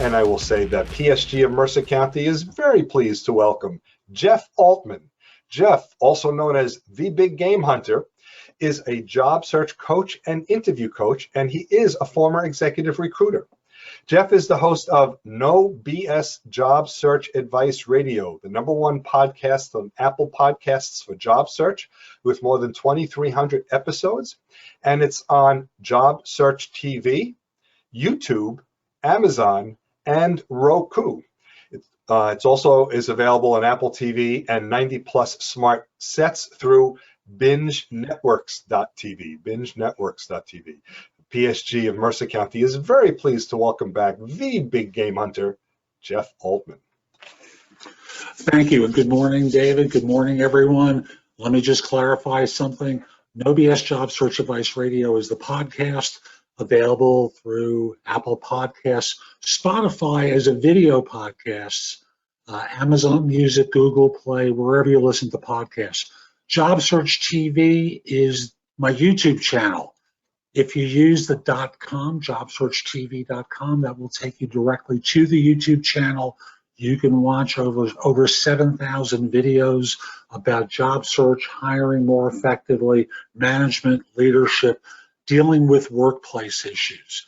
And I will say that PSG of Mercer County is very pleased to welcome Jeff Altman. Jeff, also known as the Big Game Hunter, is a job search coach and interview coach, and he is a former executive recruiter. Jeff is the host of No BS Job Search Advice Radio, the #1 podcast on Apple Podcasts for job search, with more than 2,300 episodes. And it's on JobSearchTV, YouTube, Amazon, and Roku. It's also is available on Apple TV and 90+ smart sets through bingenetworks.tv. bingenetworks.tv. PSG of Mercer County is very pleased to welcome back the Big Game Hunter, Jeff Altman. Thank you, and good morning, David. Good morning, everyone. Let me just clarify something. No BS Job Search Advice Radio is the podcast available through Apple Podcasts, Spotify as a video podcast, Amazon Music, Google Play, wherever you listen to podcasts. JobSearchTV is my YouTube channel. If you use the .com, JobSearchTV.com, that will take you directly to the YouTube channel. You can watch over 7,000 videos about job search, hiring more effectively, management, leadership, dealing with workplace issues.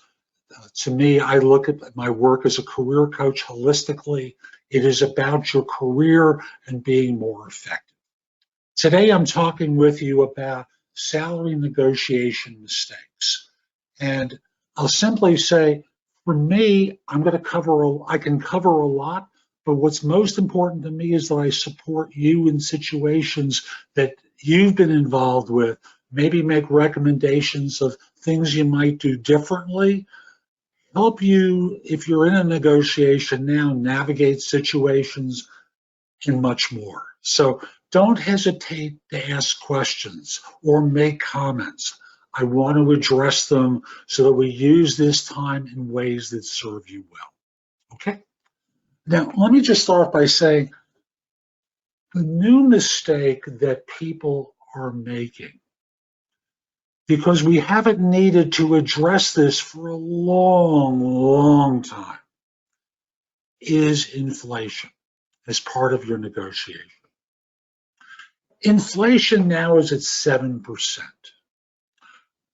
To me, I look at my work as a career coach holistically. It is about your career and being more effective. Today, I'm talking with you about salary negotiation mistakes. And I'll simply say, for me, I can cover a lot, but what's most important to me is that I support you in situations that you've been involved with, maybe make recommendations of things you might do differently, help you, if you're in a negotiation now, navigate situations and much more. So don't hesitate to ask questions or make comments. I want to address them so that we use this time in ways that serve you well. Okay? Now, let me just start by saying the new mistake that people are making, because we haven't needed to address this for a long, long time, is inflation as part of your negotiation. Inflation now is at 7%.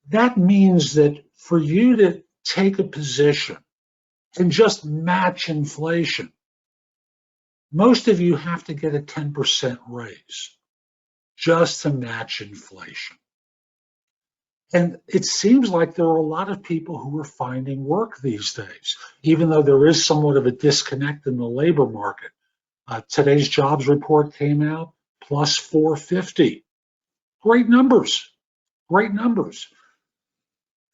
That means that for you to take a position and just match inflation, most of you have to get a 10% raise just to match inflation. And it seems like there are a lot of people who are finding work these days, even though there is somewhat of a disconnect in the labor market. Today's jobs report came out, plus 450. Great numbers, great numbers.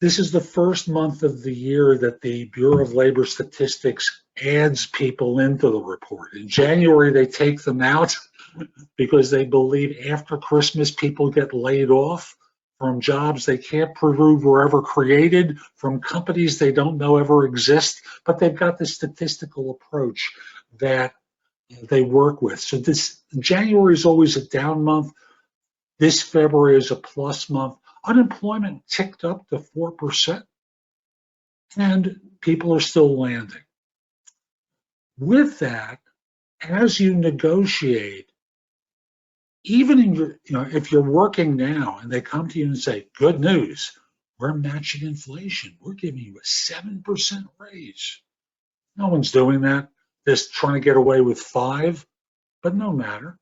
This is the first month of the year that the Bureau of Labor Statistics adds people into the report. In January, they take them out because they believe after Christmas, people get laid off from jobs they can't prove were ever created, from companies they don't know ever exist, but they've got this statistical approach that they work with. So this January is always a down month. This February is a plus month. Unemployment ticked up to 4%, and people are still landing. With that, as you negotiate, even in your, if you're working now and they come to you and say, good news, we're matching inflation. We're giving you a 7% raise. No one's doing that. They're trying to get away with 5%, but no matter.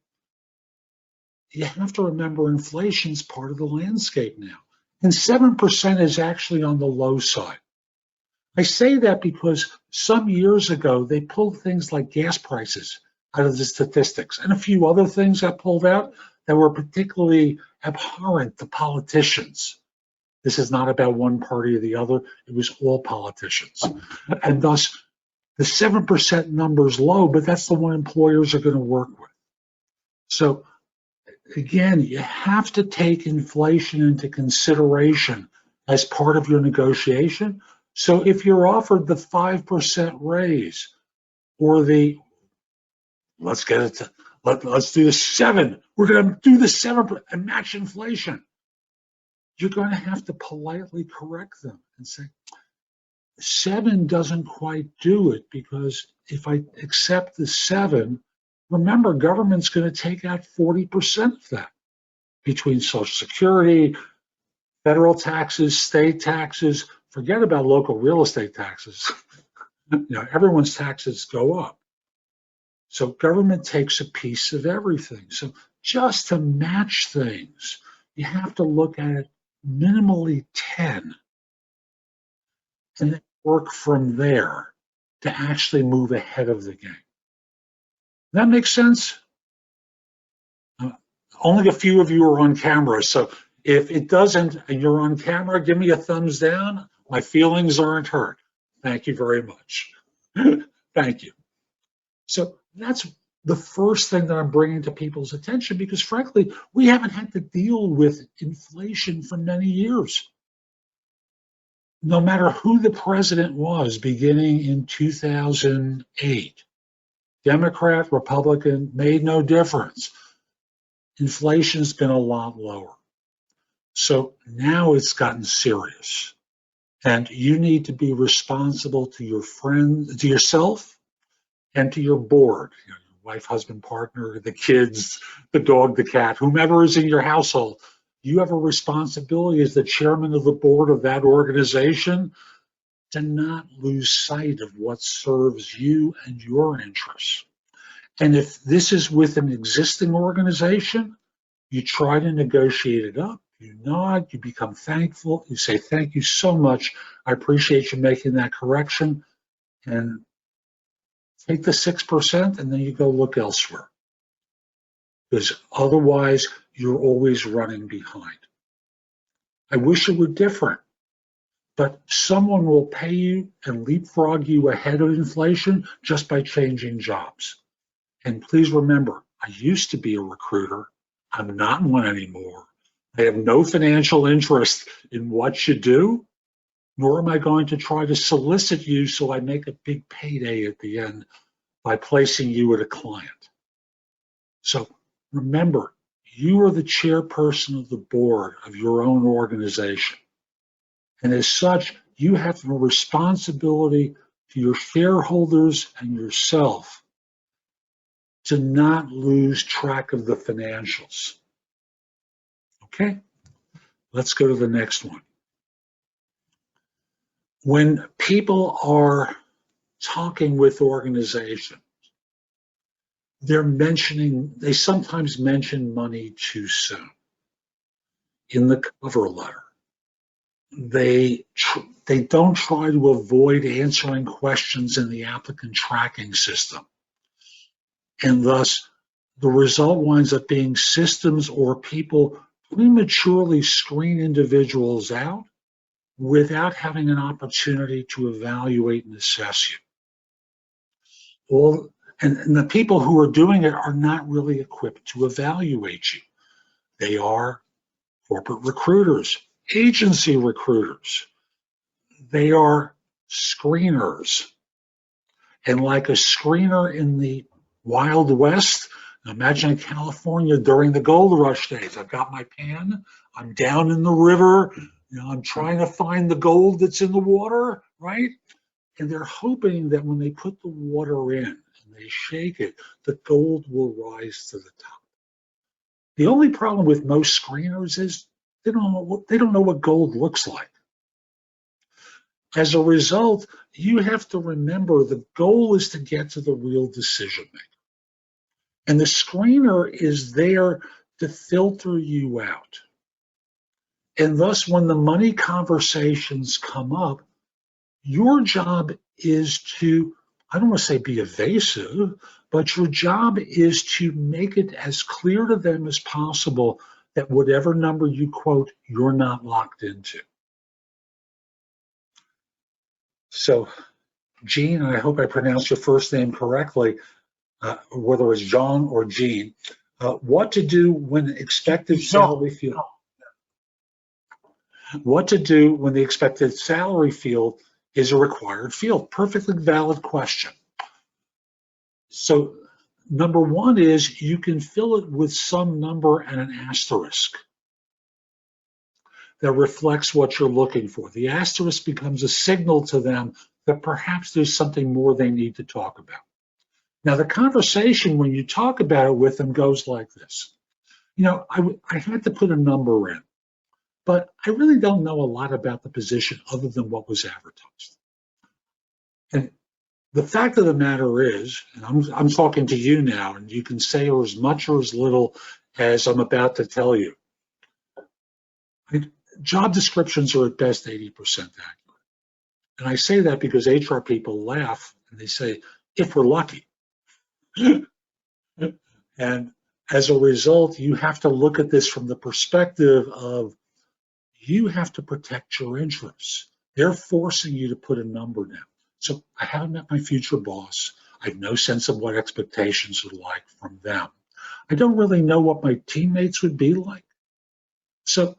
You have to remember inflation is part of the landscape now. And 7% is actually on the low side. I say that because some years ago, they pulled things like gas prices out of the statistics and a few other things got pulled out that were particularly abhorrent to politicians. This is not about one party or the other. It was all politicians. And thus, the 7% number is low, but that's the one employers are going to work with. So again, you have to take inflation into consideration as part of your negotiation. So if you're offered the 5% raise or the, let's do the 7, we're going to do the 7 and match inflation, you're going to have to politely correct them and say, 7 doesn't quite do it, because if I accept the 7, remember, government's going to take out 40% of that between Social Security, federal taxes, state taxes. Forget about local real estate taxes. Everyone's taxes go up. So government takes a piece of everything. So just to match things, you have to look at minimally 10 and then work from there to actually move ahead of the game. That makes sense? Only a few of you are on camera, so if it doesn't and you're on camera, give me a thumbs down. My feelings aren't hurt. Thank you very much. Thank you. So that's the first thing that I'm bringing to people's attention, because frankly, we haven't had to deal with inflation for many years. No matter who the president was beginning in 2008, Democrat, Republican, made no difference. Inflation's been a lot lower. So now it's gotten serious. And you need to be responsible to your friends, to yourself, and to your board, your wife, husband, partner, the kids, the dog, the cat, whomever is in your household. You have a responsibility as the chairman of the board of that organization to not lose sight of what serves you and your interests. And if this is with an existing organization, you try to negotiate it up, you nod, you become thankful, you say, thank you so much, I appreciate you making that correction, and take the 6%, and then you go look elsewhere. Because otherwise, you're always running behind. I wish it were different, but someone will pay you and leapfrog you ahead of inflation just by changing jobs. And please remember, I used to be a recruiter. I'm not one anymore. I have no financial interest in what you do, nor am I going to try to solicit you so I make a big payday at the end by placing you at a client. So remember, you are the chairperson of the board of your own organization. And as such, you have a responsibility to your shareholders and yourself to not lose track of the financials. Okay, let's go to the next one. When people are talking with organizations, they sometimes mention money too soon. In the cover letter, they don't try to avoid answering questions in the applicant tracking system. And thus, the result winds up being systems or people prematurely screen individuals out without having an opportunity to evaluate and assess you. And the people who are doing it are not really equipped to evaluate you. They are corporate recruiters, agency recruiters. They are screeners. And like a screener in the Wild West, imagine California during the gold rush days. I've got my pan, I'm down in the river, I'm trying to find the gold that's in the water, right? And they're hoping that when they put the water in and they shake it, the gold will rise to the top. The only problem with most screeners is they don't know what gold looks like. As a result, you have to remember the goal is to get to the real decision maker. And the screener is there to filter you out. And thus, when the money conversations come up, your job is to, I don't want to say be evasive, but your job is to make it as clear to them as possible that whatever number you quote, you're not locked into. So, Jean, and I hope I pronounced your first name correctly, whether it's John or Jean, what to do when the expected salary field? What to do when the expected salary field is a required field? Perfectly valid question. So number one is you can fill it with some number and an asterisk. that reflects what you're looking for. The asterisk becomes a signal to them that perhaps there's something more they need to talk about. Now, the conversation, when you talk about it with them, goes like this. I had to put a number in, but I really don't know a lot about the position other than what was advertised. And the fact of the matter is, and I'm talking to you now, and you can say as much or as little as I'm about to tell you. Job descriptions are at best 80% accurate. And I say that because HR people laugh and they say, if we're lucky. And as a result, you have to look at this from the perspective of you have to protect your interests. They're forcing you to put a number down. So I haven't met my future boss. I have no sense of what expectations are like from them. I don't really know what my teammates would be like. So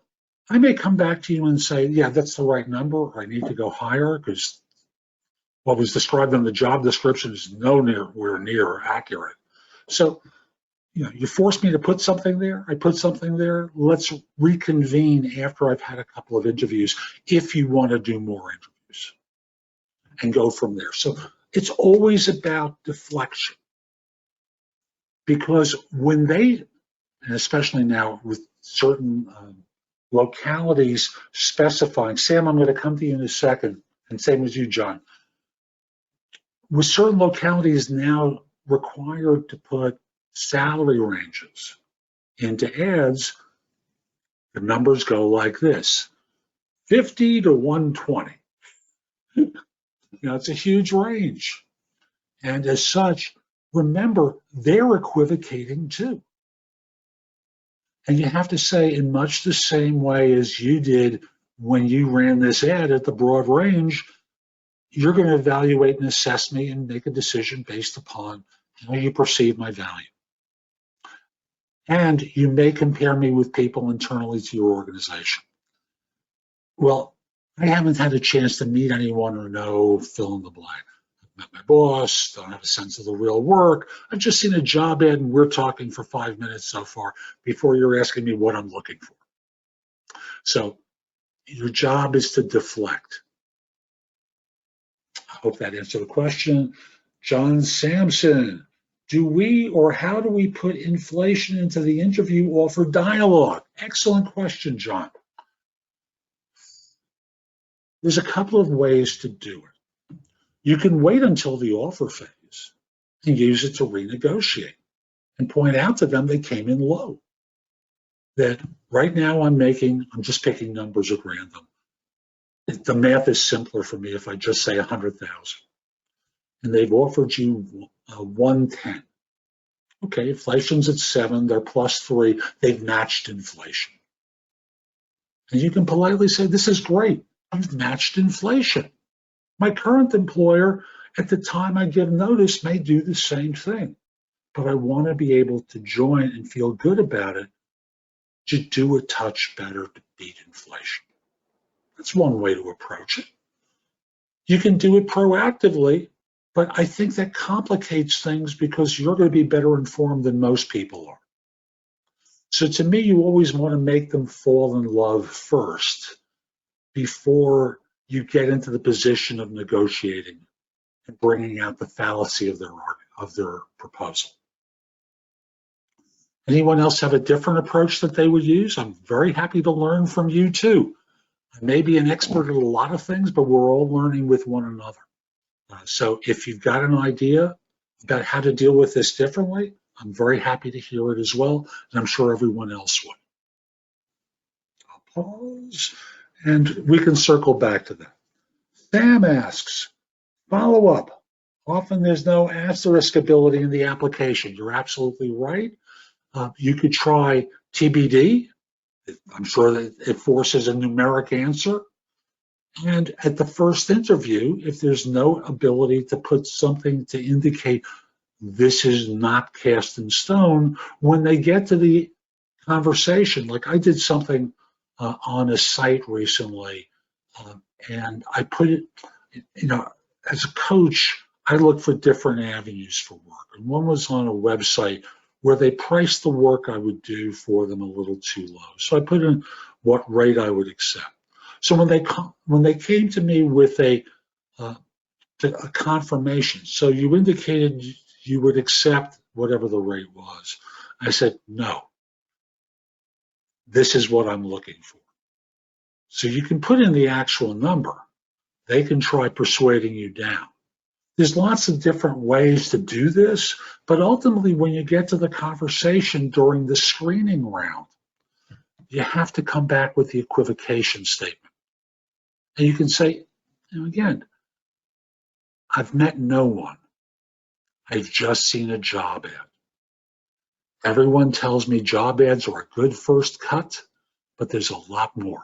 I may come back to you and say, yeah, that's the right number, or I need to go higher because what was described in the job description is nowhere near accurate. So, you forced me to put something there. I put something there. Let's reconvene after I've had a couple of interviews if you want to do more interviews and go from there. So it's always about deflection, because when they, and especially now with certain localities specifying, Sam, I'm going to come to you in a second, and same as you, John, with certain localities now required to put salary ranges into ads, the numbers go like this: 50 to 120. It's a huge range. And as such, remember, they're equivocating too. And you have to say, in much the same way as you did when you ran this ad at the broad range, you're going to evaluate and assess me and make a decision based upon how you perceive my value. And you may compare me with people internally to your organization. Well, I haven't had a chance to meet anyone or know fill in the blank. I've met my boss, don't have a sense of the real work. I've just seen a job ad and we're talking for 5 minutes so far before you're asking me what I'm looking for. So your job is to deflect. I hope that answered the question. John Sampson, do we or how do we put inflation into the interview offer dialogue? Excellent question, John. There's a couple of ways to do it. You can wait until the offer phase and use it to renegotiate and point out to them they came in low. That right now I'm just picking numbers at random. The math is simpler for me if I just say 100,000. And they've offered you 110. Okay, inflation's at 7, they're plus 3, they've matched inflation. And you can politely say, this is great, I've matched inflation. My current employer, at the time I give notice, may do the same thing. But I want to be able to join and feel good about it to do a touch better to beat inflation. That's one way to approach it. You can do it proactively, but I think that complicates things because you're going to be better informed than most people are. So to me, you always want to make them fall in love first before you get into the position of negotiating and bringing out the fallacy of their proposal. Anyone else have a different approach that they would use? I'm very happy to learn from you too. I may be an expert at a lot of things, but we're all learning with one another. So if you've got an idea about how to deal with this differently, I'm very happy to hear it as well, and I'm sure everyone else would. I'll pause, and we can circle back to that. Sam asks, follow up. Often there's no asterisk ability in the application. You're absolutely right. You could try TBD. I'm sure that it forces a numeric answer. And at the first interview, if there's no ability to put something to indicate this is not cast in stone, when they get to the conversation, like I did something on a site recently, and I put it, as a coach, I look for different avenues for work. And one was on a website where they priced the work I would do for them a little too low. So I put in what rate I would accept. So when they came to me with a confirmation, so you indicated you would accept whatever the rate was, I said, no, this is what I'm looking for. So you can put in the actual number. They can try persuading you down. There's lots of different ways to do this, but ultimately when you get to the conversation during the screening round, you have to come back with the equivocation statement. And you can say, again, I've met no one. I've just seen a job ad. Everyone tells me job ads are a good first cut, but there's a lot more.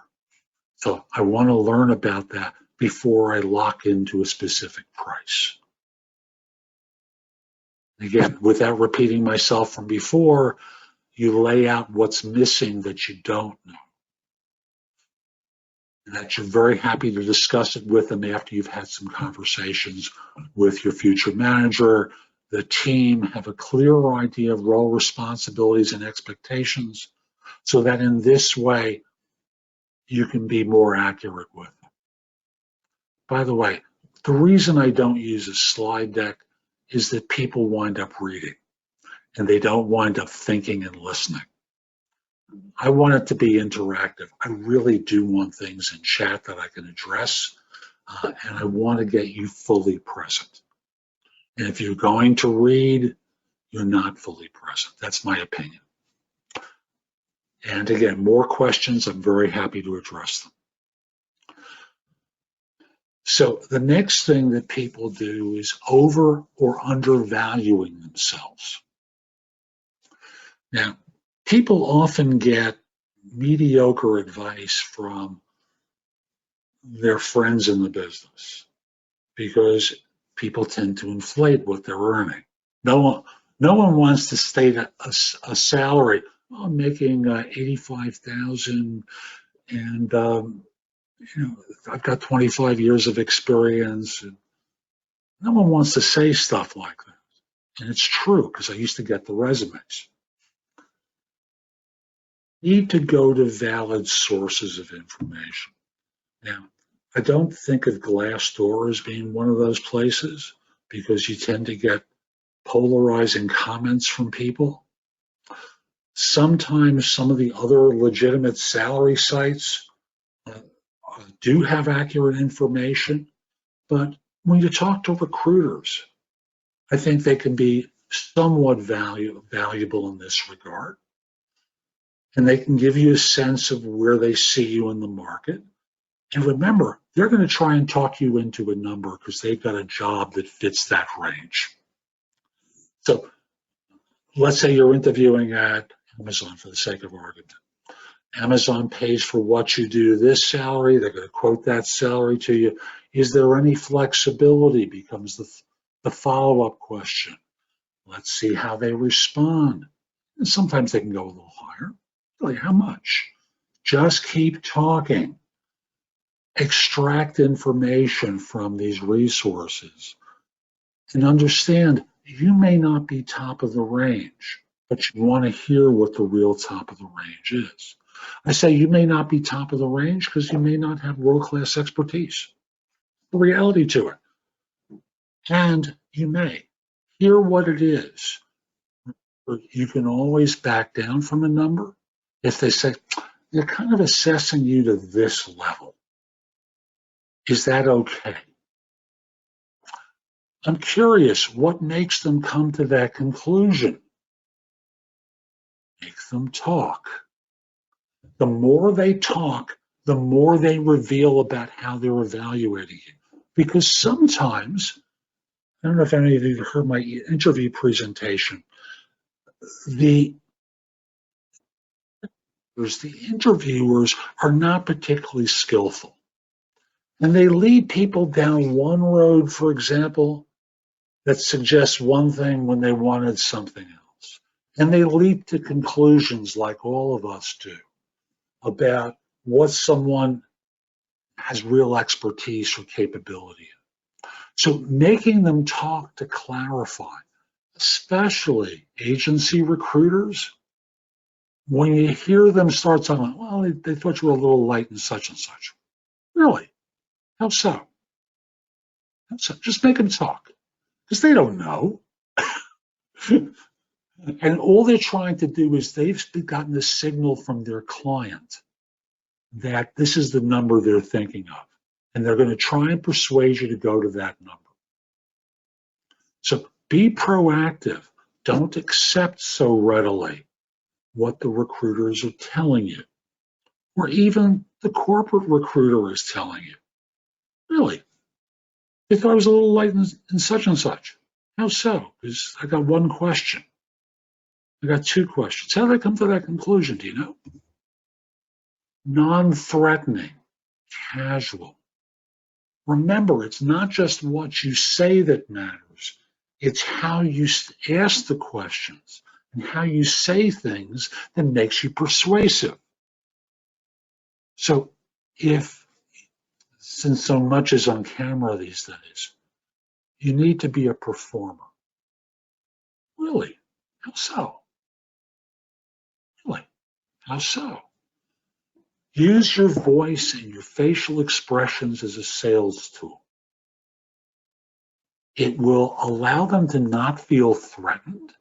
So I want to learn about that before I lock into a specific price. Again, without repeating myself from before, you lay out what's missing that you don't know. And that you're very happy to discuss it with them after you've had some conversations with your future manager, the team, have a clear idea of role responsibilities and expectations, so that in this way, you can be more accurate with them. By the way, the reason I don't use a slide deck is that people wind up reading and they don't wind up thinking and listening. I want it to be interactive. I really do want things in chat that I can address, and I want to get you fully present. And if you're going to read, you're not fully present. That's my opinion. And again, more questions, I'm very happy to address them. So the next thing that people do is over or undervaluing themselves. Now, people often get mediocre advice from their friends in the business because people tend to inflate what they're earning. No one wants to state a salary. Oh, I'm making 85,000, and I've got 25 years of experience. And no one wants to say stuff like that, and it's true because I used to get the resumes. Need to go to valid sources of information. Now, I don't think of Glassdoor as being one of those places because you tend to get polarizing comments from people. Sometimes some of the other legitimate salary sites do have accurate information, but when you talk to recruiters, I think they can be somewhat valuable in this regard. And they can give you a sense of where they see you in the market. And remember, they're going to try and talk you into a number because they've got a job that fits that range. So let's say you're interviewing at Amazon for the sake of argument. Amazon pays for what you do this salary. They're going to quote that salary to you. Is there any flexibility becomes the follow-up question. Let's see how they respond. And sometimes they can go a little higher. Really, how much? Just keep talking. Extract information from these resources and understand you may not be top of the range, but you want to hear what the real top of the range is. I say you may not be top of the range because you may not have world-class expertise. The reality to it. And you may hear what it is. You can always back down from a number if they say, they're kind of assessing you to this level. Is that okay? I'm curious, what makes them come to that conclusion? Make them talk. The more they talk, the more they reveal about how they're evaluating you. Because sometimes, I don't know if any of you heard my interview presentation, the interviewers are not particularly skillful. And they lead people down one road, for example, that suggests one thing when they wanted something else. And they leap to conclusions like all of us do about what someone has real expertise or capability in. So making them talk to clarify, especially agency recruiters, when you hear them start talking, well, they thought you were a little light and such and such. Really? How so? How so? Just make them talk, because they don't know. And all they're trying to do is they've gotten a signal from their client that this is the number they're thinking of. And they're going to try and persuade you to go to that number. So be proactive. Don't accept so readily what the recruiters are telling you, or even the corporate recruiter is telling you. Really? They thought I was a little light in such and such. How so? Because I got one question. I got two questions. How did I come to that conclusion? Do you know? Non-threatening, casual. Remember, it's not just what you say that matters. It's how you ask the questions and how you say things that makes you persuasive. So since so much is on camera these days, you need to be a performer. Really? How so? Really? How so? Use your voice and your facial expressions as a sales tool. It will allow them to not feel threatened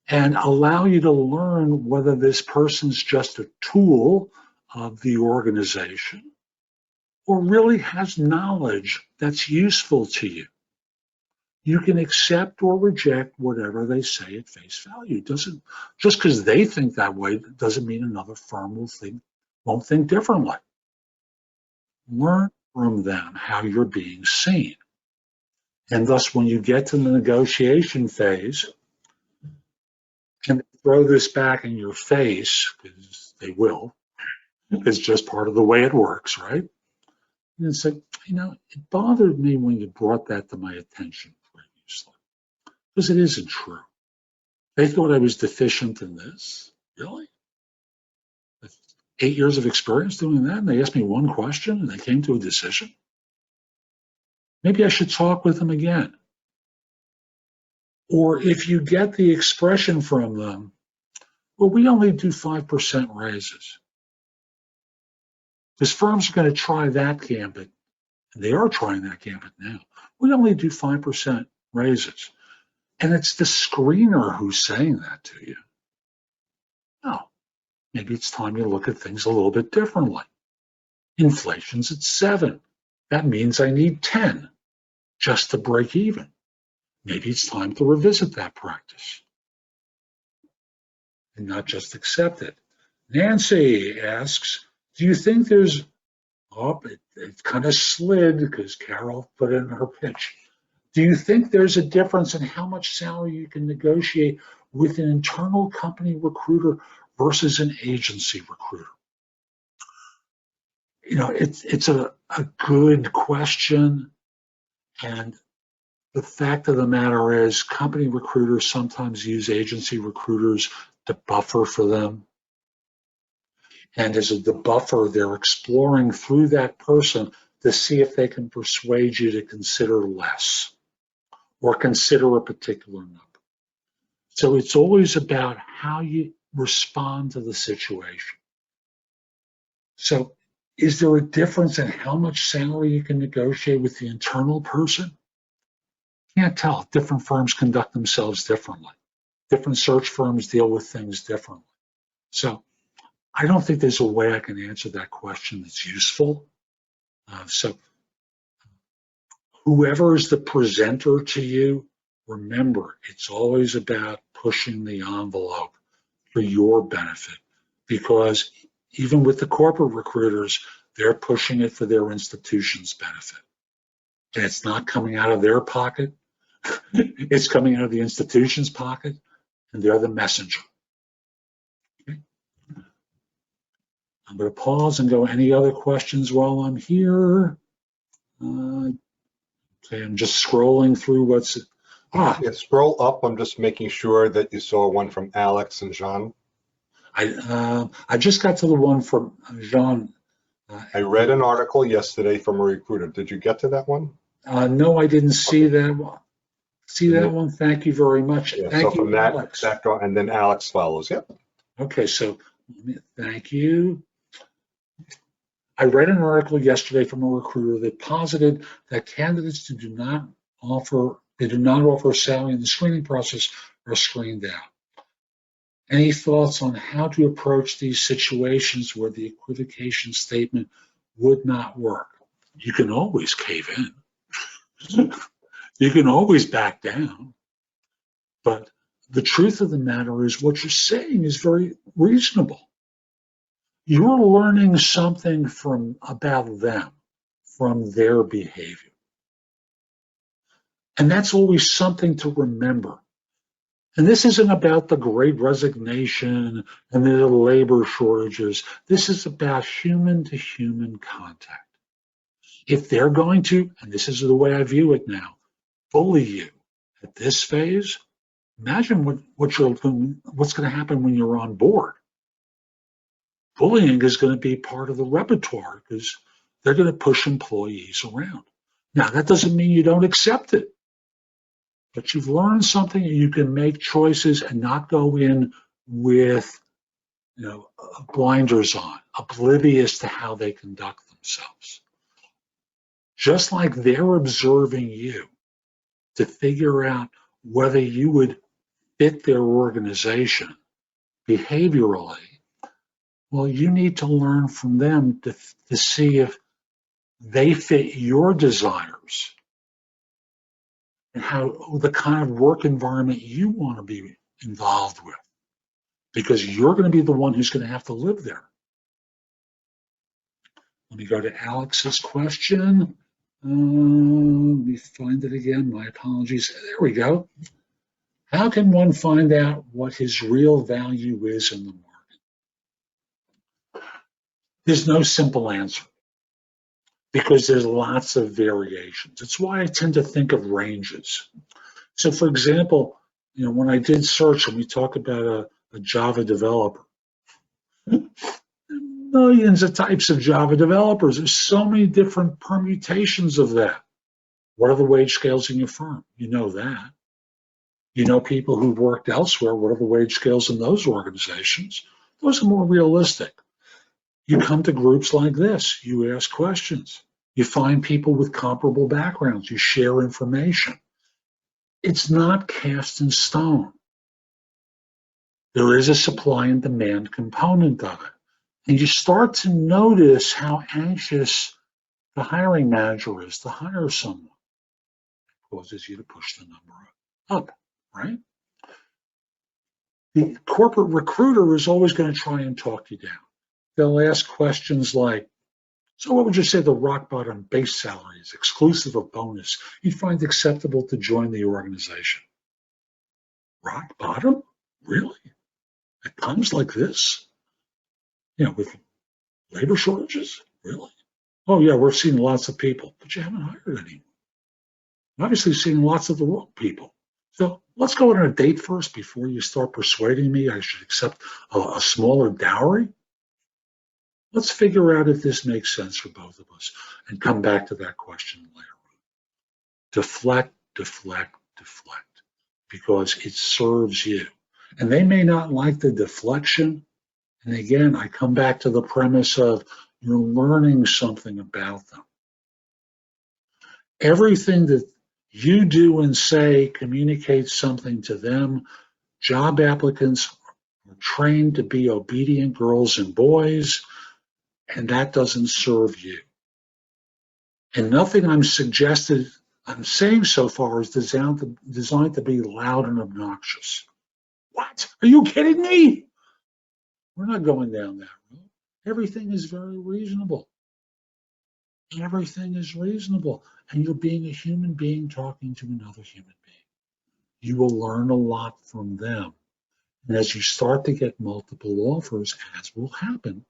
and allow you to learn whether this person's just a tool of the organization or really has knowledge that's useful to you. You can accept or reject whatever they say at face value. Just because they think that way doesn't mean another firm won't think differently. Learn from them how you're being seen. And thus, when you get to the negotiation phase, and they throw this back in your face, because they will, it's just part of the way it works, right? And say, it bothered me when you brought that to my attention previously, because it isn't true. They thought I was deficient in this. Really? 8 years of experience doing that, and they asked me one question, and they came to a decision? Maybe I should talk with them again. Or if you get the expression from them, well, we only do 5% raises. Because firms are going to try that gambit, and they are trying that gambit now. We only do 5% raises. And it's the screener who's saying that to you. No. Maybe it's time you look at things a little bit differently. Inflation's at 7. That means I need 10 just to break even. Maybe it's time to revisit that practice and not just accept it. Nancy asks, do you think there's, it kind of slid because Carol put in her pitch. Do you think there's a difference in how much salary you can negotiate with an internal company recruiter versus an agency recruiter? It's a good question. And the fact of the matter is company recruiters sometimes use agency recruiters to buffer for them. And as the buffer, they're exploring through that person to see if they can persuade you to consider less or consider a particular number. So it's always about how you respond to the situation. So is there a difference in how much salary you can negotiate with the internal person? Can't tell. Different firms conduct themselves differently. Different search firms deal with things differently. So I don't think there's a way I can answer that question that's useful. So whoever is the presenter to you, remember, it's always about pushing the envelope for your benefit, because even with the corporate recruiters, they're pushing it for their institution's benefit. And it's not coming out of their pocket. It's coming out of the institution's pocket, and they're the messenger. Okay. I'm going to pause and go, any other questions while I'm here? Okay, I'm just scrolling through what's... Yeah, scroll up. I'm just making sure that you saw one from Alex and Jean. I just got to the one from Jean. I read an article yesterday from a recruiter. Did you get to that one? No, I didn't see that one. See that one? Thank you very much. Yeah, Thank so you, from Alex. that, and then Alex follows. Yep. Okay, so thank you. I read an article yesterday from a recruiter that posited that candidates who do not offer a salary in the screening process are screened out. Any thoughts on how to approach these situations where the equivocation statement would not work? You can always cave in. You can always back down. But the truth of the matter is what you're saying is very reasonable. You're learning something about them, from their behavior. And that's always something to remember. And this isn't about the great resignation and the labor shortages. This is about human to human contact. If they're going to, and this is the way I view it now, bully you at this phase, imagine what's going to happen when you're on board. Bullying is going to be part of the repertoire because they're going to push employees around. Now, that doesn't mean you don't accept it, but you've learned something and you can make choices and not go in with blinders on, oblivious to how they conduct themselves. Just like they're observing you to figure out whether you would fit their organization behaviorally, well, you need to learn from them to see if they fit your desires and how the kind of work environment you want to be involved with, because you're going to be the one who's going to have to live there. Let me go to Alex's question. Let me find it again. My apologies. There we go. How can one find out what his real value is in the market? There's no simple answer because there's lots of variations. It's why I tend to think of ranges. So for example, when I did search and we talk about a Java developer, millions of types of Java developers. There's so many different permutations of that. What are the wage scales in your firm? You know that. You know people who've worked elsewhere. What are the wage scales in those organizations? Those are more realistic. You come to groups like this. You ask questions. You find people with comparable backgrounds. You share information. It's not cast in stone. There is a supply and demand component of it. And you start to notice how anxious the hiring manager is to hire someone. It causes you to push the number up, right? The corporate recruiter is always going to try and talk you down. They'll ask questions like, so what would you say the rock bottom base salary is, exclusive of bonus, you'd find acceptable to join the organization? Rock bottom? Really? At times like this? With labor shortages? Really? Oh yeah, we're seeing lots of people, but you haven't hired anyone. Obviously seeing lots of the wrong people. So let's go on a date first before you start persuading me I should accept a smaller dowry. Let's figure out if this makes sense for both of us and come back to that question later on. Deflect, deflect, deflect, because it serves you. And they may not like the deflection. And again, I come back to the premise of you're learning something about them. Everything that you do and say communicates something to them. Job applicants are trained to be obedient girls and boys, and that doesn't serve you. And nothing I'm saying so far is designed to be loud and obnoxious. What? Are you kidding me? We're not going down that road. Everything is very reasonable. Everything is reasonable. And you're being a human being talking to another human being. You will learn a lot from them. And as you start to get multiple offers, as will happen,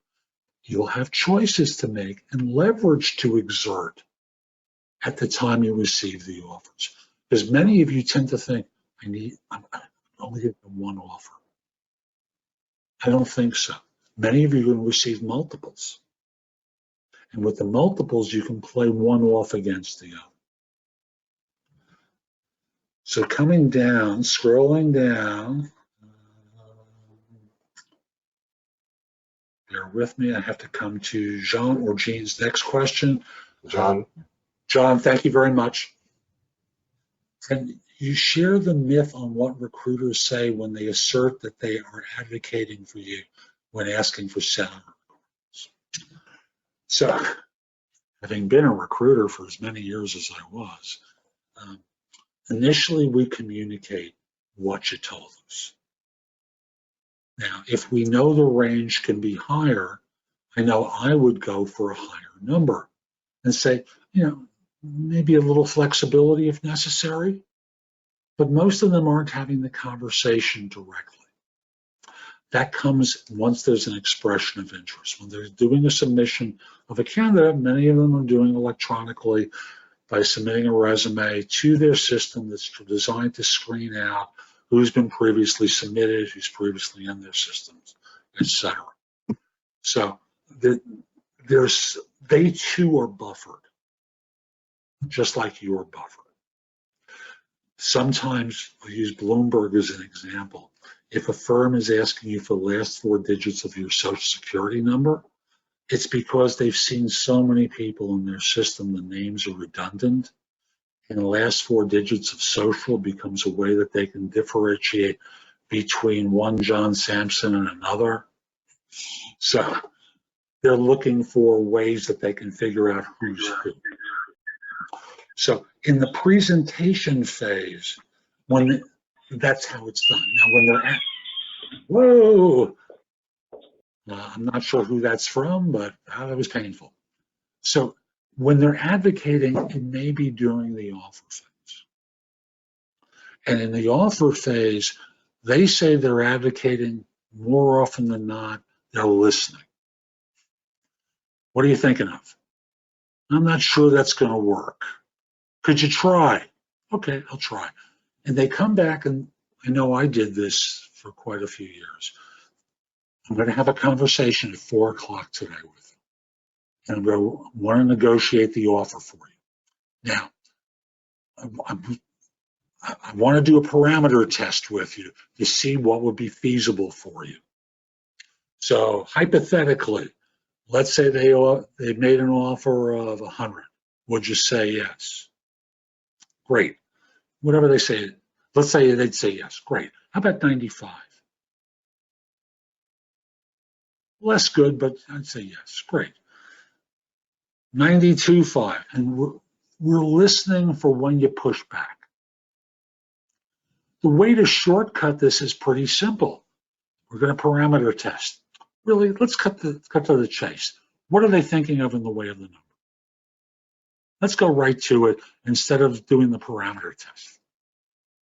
you'll have choices to make and leverage to exert at the time you receive the offers. Because many of you tend to think, I'm only getting one offer. I don't think so. Many of you are going to receive multiples. And with the multiples, you can play one off against the other. So coming down, scrolling down, Bear with me. I have to come to Jean or Jean's next question. John. John, thank you very much. Can you share the myth on what recruiters say when they assert that they are advocating for you when asking for salary requirements? So, having been a recruiter for as many years as I was, initially we communicate what you told us. Now, if we know the range can be higher, I know I would go for a higher number and say, maybe a little flexibility if necessary, but most of them aren't having the conversation directly. That comes once there's an expression of interest. When they're doing a submission of a candidate, many of them are doing electronically by submitting a resume to their system that's designed to screen out who's been previously submitted, who's previously in their systems, etc. So they too are buffered, just like you are buffered. Sometimes, I'll use Bloomberg as an example. If a firm is asking you for the last 4 digits of your social security number, it's because they've seen so many people in their system, the names are redundant, and the last 4 digits of social becomes a way that they can differentiate between one John Sampson and another. So they're looking for ways that they can figure out who's who. So in the presentation phase, that's how it's done. Now when they're at, whoa, I'm not sure who that's from, but that was painful. So when they're advocating, it may be during the offer phase. And in the offer phase, they say they're advocating. More often than not, they're listening. What are you thinking of? I'm not sure that's going to work. Could you try? Okay, I'll try. And they come back, and I know I did this for quite a few years. I'm going to have a conversation at 4 o'clock today with you, and I'm going to want to negotiate the offer for you. Now, I want to do a parameter test with you to see what would be feasible for you. So hypothetically, let's say they made an offer of 100. Would you say yes? Great. Whatever they say, let's say they'd say yes. Great. How about 95? Less good, but I'd say yes. Great. 92.5. And we're listening for when you push back. The way to shortcut this is pretty simple. We're going to parameter test. Really, let's cut to the chase. What are they thinking of in the way of the number? Let's go right to it instead of doing the parameter test.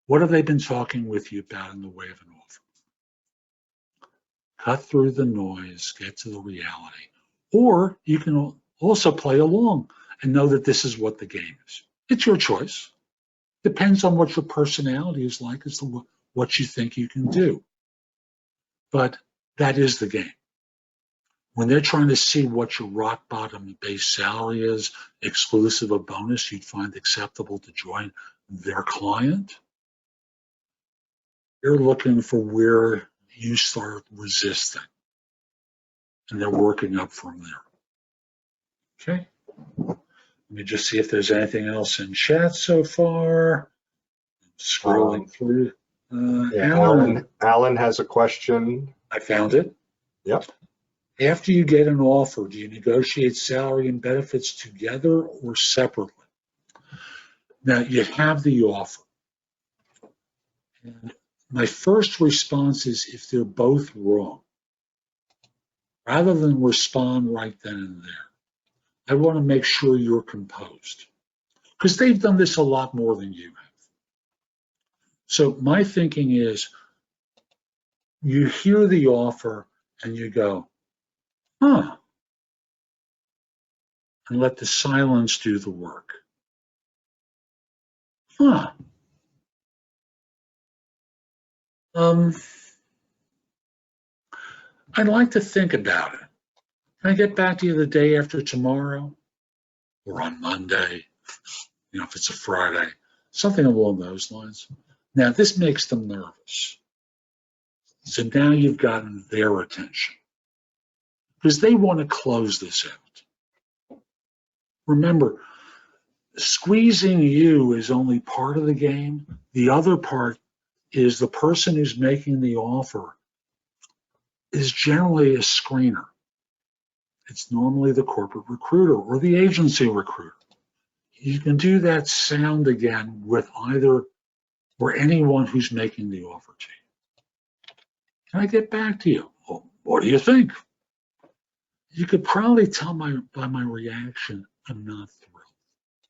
What have they been talking with you about in the way of an offer? Cut through the noise, get to the reality. Or you can also play along and know that this is what the game is. It's your choice. Depends on what your personality is like as to what you think you can do. But that is the game. When they're trying to see what your rock bottom base salary is, exclusive of bonus, you'd find acceptable to join their client, they're looking for where you start resisting. And they're working up from there. Okay. Let me just see if there's anything else in chat so far. Scrolling through. Alan has a question. I found it. Yep. After you get an offer, do you negotiate salary and benefits together or separately? Now, you have the offer. And my first response is if they're both wrong, rather than respond right then and there, I want to make sure you're composed because they've done this a lot more than you have. So my thinking is you hear the offer and you go, huh, and let the silence do the work. Huh. I'd like to think about it. Can I get back to you the day after tomorrow or on Monday? If it's a Friday, something along those lines. Now, this makes them nervous. So now you've gotten their attention. because they want to close this out. Remember, squeezing you is only part of the game. The other part is the person who's making the offer is generally a screener. It's normally the corporate recruiter or the agency recruiter. You can do that sound again with either or anyone who's making the offer to you. Can I get back to you? Well, what do you think? You could probably tell by my reaction, I'm not thrilled.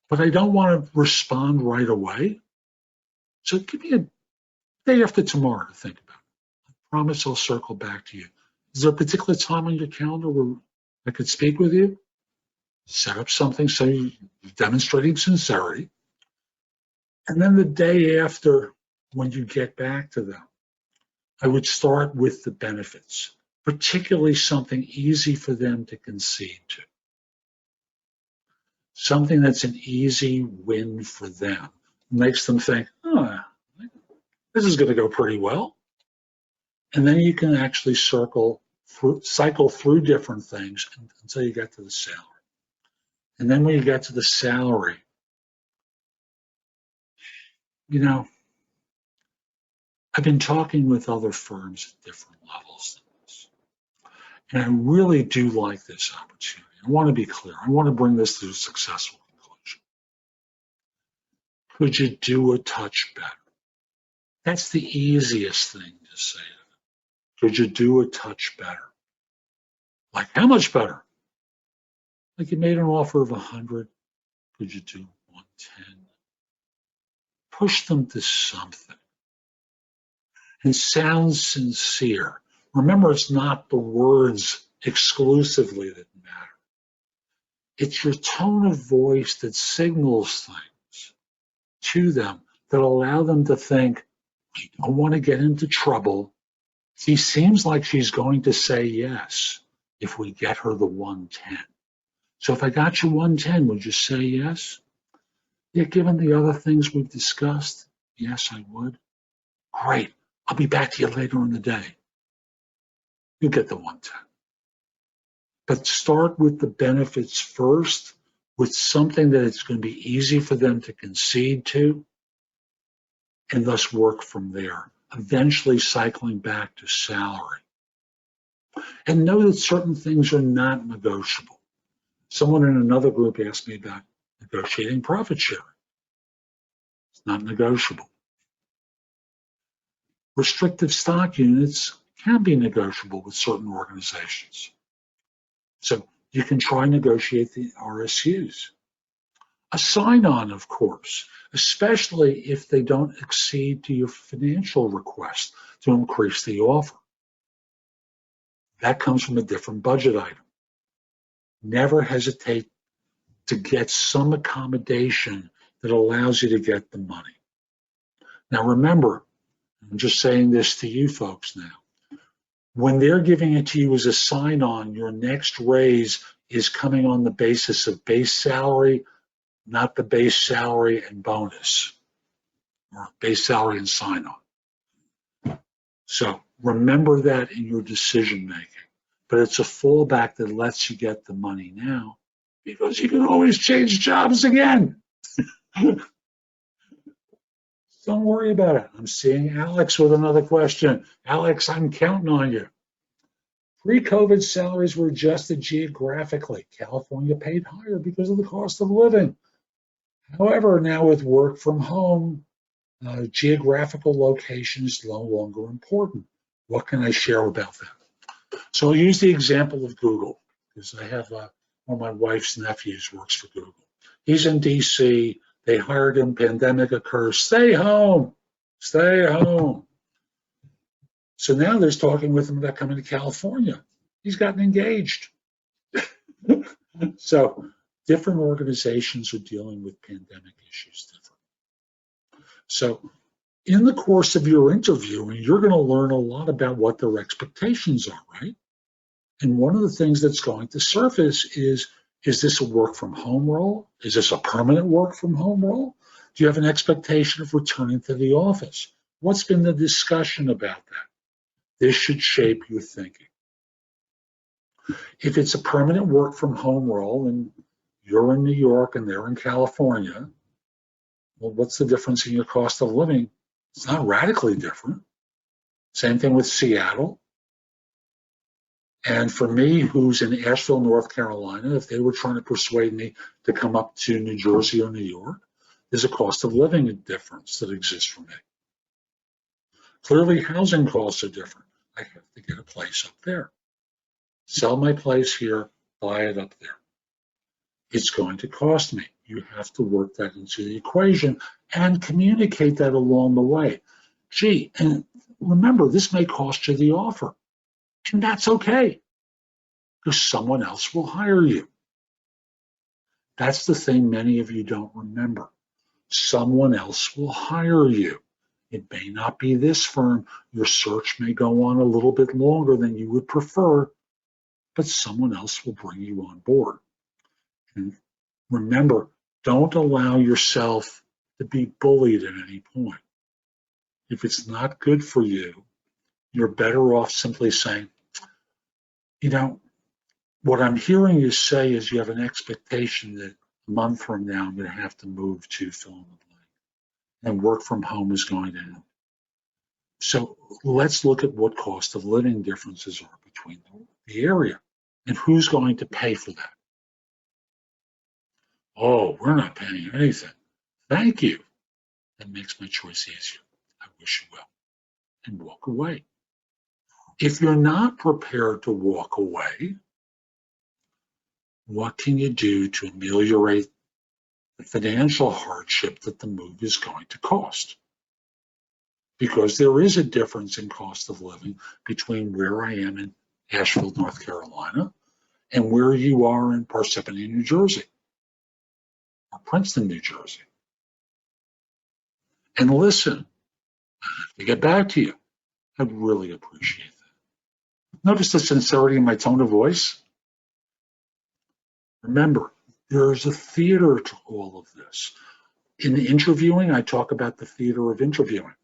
But I don't want to respond right away. So give me a day after tomorrow to think about it. I promise I'll circle back to you. Is there a particular time on your calendar where I could speak with you? Set up something so you're demonstrating sincerity. And then the day after, when you get back to them, I would start with the benefits, particularly something easy for them to concede to. Something that's an easy win for them. Makes them think, oh, this is going to go pretty well. And then you can actually cycle through different things until you get to the salary. And then when you get to the salary, you know, I've been talking with other firms at different levels. And I really do like this opportunity. I want to be clear. I want to bring this to a successful conclusion. Could you do a touch better? That's the easiest thing to say to them. Could you do a touch better? Like how much better? Like you made an offer of 100. Could you do 110? Push them to something. And sound sincere. Remember, it's not the words exclusively that matter. It's your tone of voice that signals things to them that allow them to think, I don't want to get into trouble. She seems like she's going to say yes if we get her the 110. So if I got you 110, would you say yes? Yeah, given the other things we've discussed, yes, I would. Great. I'll be back to you later in the day. You get the 110. But start with the benefits first, with something that it's going to be easy for them to concede to, and thus work from there, eventually cycling back to salary. And know that certain things are not negotiable. Someone in another group asked me about negotiating profit sharing. It's not negotiable. Restrictive stock units can be negotiable with certain organizations. So you can try and negotiate the RSUs. A sign-on, of course, especially if they don't accede to your financial request to increase the offer. That comes from a different budget item. Never hesitate to get some accommodation that allows you to get the money. Now remember, I'm just saying this to you folks now. When they're giving it to you as a sign-on, your next raise is coming on the basis of base salary, not the base salary and bonus, or base salary and sign-on. So remember that in your decision-making. But it's a fallback that lets you get the money now, because you can always change jobs again. Don't worry about it. I'm seeing Alex with another question. Alex, I'm counting on you. Pre-COVID salaries were adjusted geographically. California paid higher because of the cost of living. However, now with work from home, geographical location is no longer important. What can I share about that? So I'll use the example of Google, because I have one of my wife's nephews works for Google. He's in DC. They hired him, pandemic occurs, stay home, stay home. So now there's talking with him about coming to California. He's gotten engaged. So different organizations are dealing with pandemic issues differently. So in the course of your interviewing, you're going to learn a lot about what their expectations are, right? And one of the things that's going to surface is this a work from home role? Is this a permanent work from home role? Do you have an expectation of returning to the office? What's been the discussion about that? This should shape your thinking. If it's a permanent work from home role and you're in New York and they're in California, well, what's the difference in your cost of living? It's not radically different. Same thing with Seattle. And for me, who's in Asheville, North Carolina, if they were trying to persuade me to come up to New Jersey or New York, there's a cost of living difference that exists for me. Clearly, housing costs are different. I have to get a place up there. Sell my place here, buy it up there. It's going to cost me. You have to work that into the equation and communicate that along the way. Gee, and remember, this may cost you the offer. And that's okay, because someone else will hire you. That's the thing many of you don't remember. Someone else will hire you. It may not be this firm. Your search may go on a little bit longer than you would prefer, but someone else will bring you on board. And remember, don't allow yourself to be bullied at any point. If it's not good for you, you're better off simply saying, you know, what I'm hearing you say is you have an expectation that a month from now I'm going to have to move to fill in the blank, and work from home is going to end. So let's look at what cost of living differences are between the area and who's going to pay for that. Oh, we're not paying anything. Thank you. That makes my choice easier. I wish you well. And walk away. If you're not prepared to walk away, what can you do to ameliorate the financial hardship that the move is going to cost? Because there is a difference in cost of living between where I am in Asheville, North Carolina, and where you are in Parsippany, New Jersey, or Princeton, New Jersey. And listen, to get back to you, I'd really appreciate that. Notice the sincerity in my tone of voice. Remember, there's a theater to all of this. In interviewing, I talk about the theater of interviewing,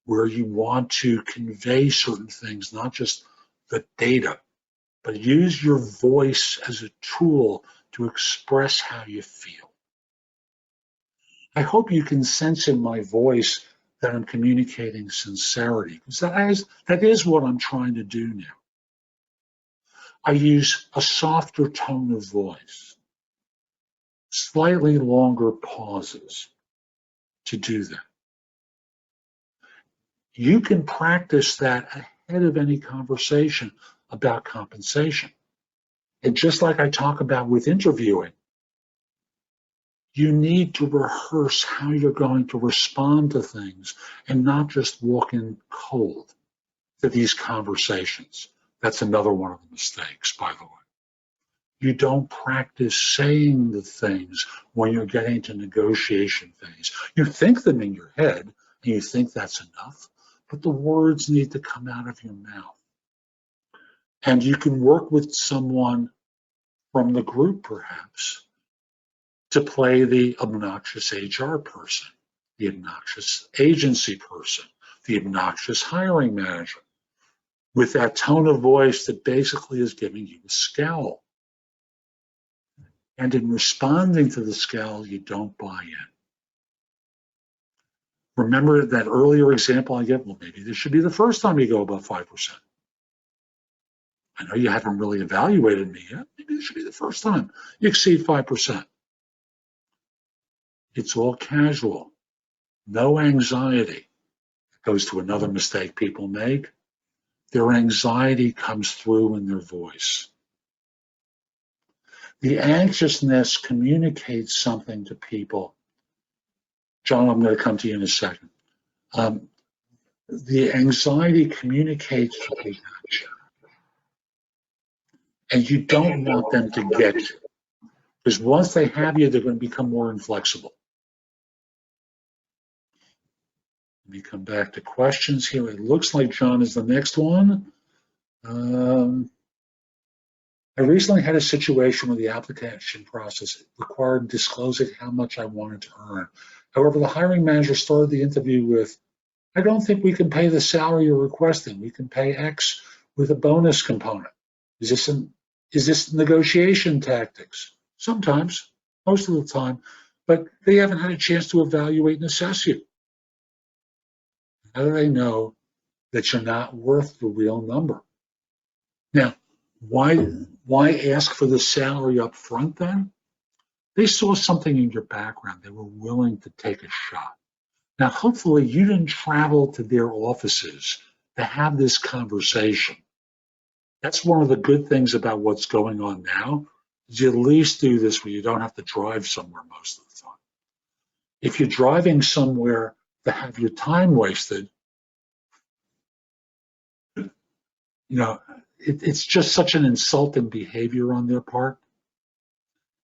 where you want to convey certain things, not just the data, but use your voice as a tool to express how you feel. I hope you can sense in my voice that I'm communicating sincerity, because that is what I'm trying to do now. I use a softer tone of voice, slightly longer pauses to do that. You can practice that ahead of any conversation about compensation. And just like I talk about with interviewing, you need to rehearse how you're going to respond to things and not just walk in cold to these conversations. That's another one of the mistakes, by the way. You don't practice saying the things when you're getting to negotiation phase. You think them in your head, and you think that's enough, but the words need to come out of your mouth. And you can work with someone from the group, perhaps, to play the obnoxious HR person, the obnoxious agency person, the obnoxious hiring manager, with that tone of voice that basically is giving you a scowl. And in responding to the scowl, you don't buy in. Remember that earlier example I gave? Well, maybe this should be the first time you go above 5%. I know you haven't really evaluated me yet. Maybe this should be the first time you exceed 5%. It's all casual, no anxiety. It goes to another mistake people make. Their anxiety comes through in their voice. The anxiousness communicates something to people. John, I'm going to come to you in a second. The anxiety communicates to people, and you don't want them to get you. Because once they have you, they're going to become more inflexible. Let me come back to questions here. It looks like John is the next one. I recently had a situation where the application process required disclosing how much I wanted to earn. However, the hiring manager started the interview with, I don't think we can pay the salary you're requesting. We can pay X with a bonus component. Is this Is this negotiation tactics? Sometimes, most of the time, but they haven't had a chance to evaluate and assess you. How do they know that you're not worth the real number? Now, why ask for the salary up front then? They saw something in your background. They were willing to take a shot. Now, hopefully you didn't travel to their offices to have this conversation. That's one of the good things about what's going on now, is you at least do this where you don't have to drive somewhere most of the time. If you're driving somewhere to have your time wasted, it's just such an insulting behavior on their part.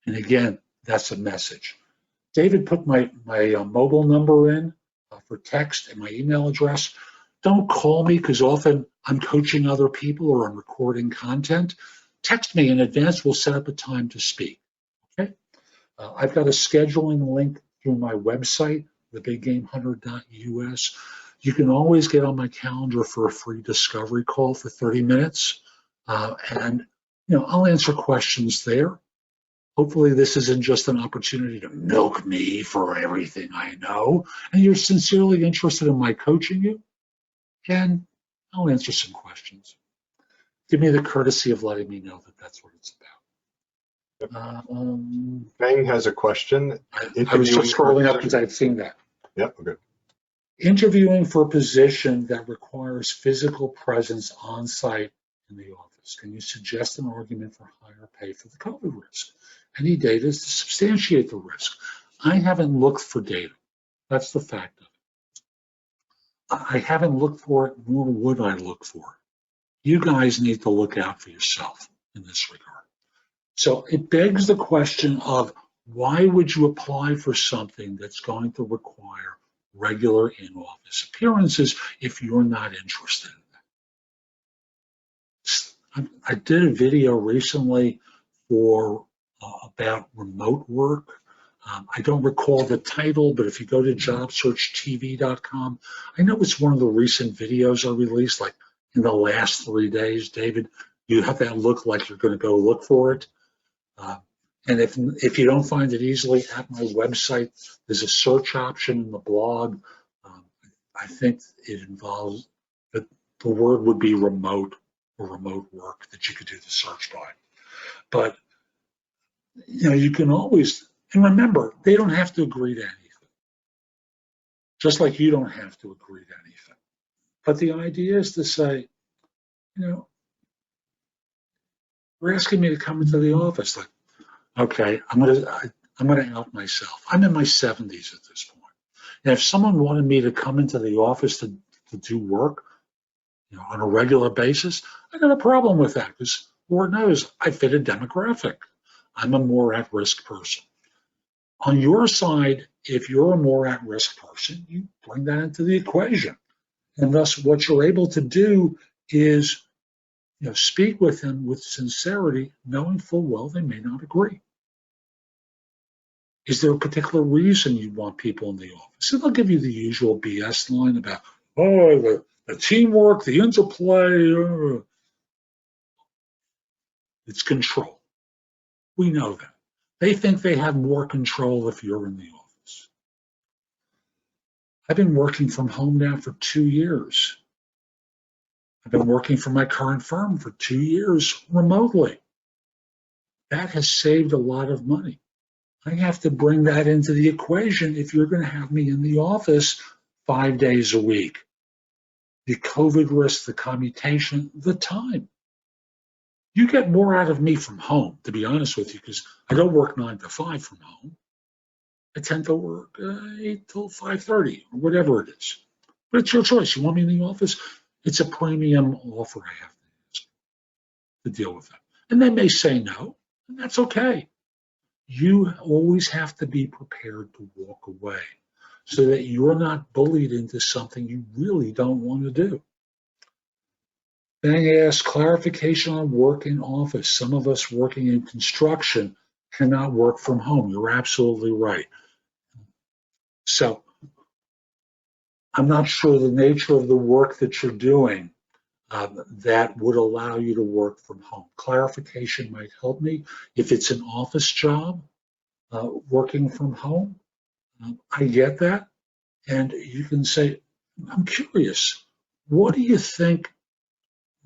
And again, that's a message. David put my mobile number in for text and my email address. Don't call me because often I'm coaching other people or I'm recording content. Text me in advance. We'll set up a time to speak. Okay. I've got a scheduling link through my website, thebiggamehunter.us. You can always get on my calendar for a free discovery call for 30 minutes. And I'll answer questions there. Hopefully this isn't just an opportunity to milk me for everything I know, and you're sincerely interested in my coaching you, and I'll answer some questions. Give me the courtesy of letting me know that that's what it's about. Feng has a question. I was just scrolling up because I had seen that. Yep, good. Interviewing for a position that requires physical presence on site in the office. Can you suggest an argument for higher pay for the COVID risk? Any data to substantiate the risk? I haven't looked for data. That's the fact of it. I haven't looked for it, nor would I look for it. You guys need to look out for yourself in this regard. So it begs the question of why would you apply for something that's going to require regular in-office appearances if you're not interested in that? I did a video recently for about remote work. I don't recall the title, but if you go to JobSearchTV.com, I know it's one of the recent videos I released, like in the last 3 days. David, you have that look like you're going to go look for it. And if you don't find it easily at my website, there's a search option in the blog. I think it involves the word would be remote or remote work that you could do the search by. But you can always, and remember, they don't have to agree to anything. Just like you don't have to agree to anything. But the idea is to say, you're asking me to come into the office. Like, okay, I'm gonna out myself. I'm in my 70s at this point. And if someone wanted me to come into the office to do work, on a regular basis, I got a problem with that because Lord knows I fit a demographic. I'm a more at-risk person. On your side, if you're a more at-risk person, you bring that into the equation. And thus what you're able to do is speak with them with sincerity, knowing full well they may not agree. Is there a particular reason you want people in the office? And they'll give you the usual BS line about, the teamwork, the interplay. It's control. We know that. They think they have more control if you're in the office. I've been working from home now for 2 years. I've been working for my current firm for 2 years remotely. That has saved a lot of money. I have to bring that into the equation if you're going to have me in the office 5 days a week. The COVID risk, the commutation, the time. You get more out of me from home, to be honest with you, because I don't work 9 to 5 from home. I tend to work 8 till 5:30 or whatever it is. But it's your choice. You want me in the office? It's a premium offer I have to deal with that. And they may say no, and that's okay. You always have to be prepared to walk away so that you're not bullied into something you really don't want to do. Then ask clarification on work in office. Some of us working in construction cannot work from home. You're absolutely right. So I'm not sure the nature of the work that you're doing that would allow you to work from home. Clarification might help me. If it's an office job, working from home, I get that. And you can say, I'm curious, what do you think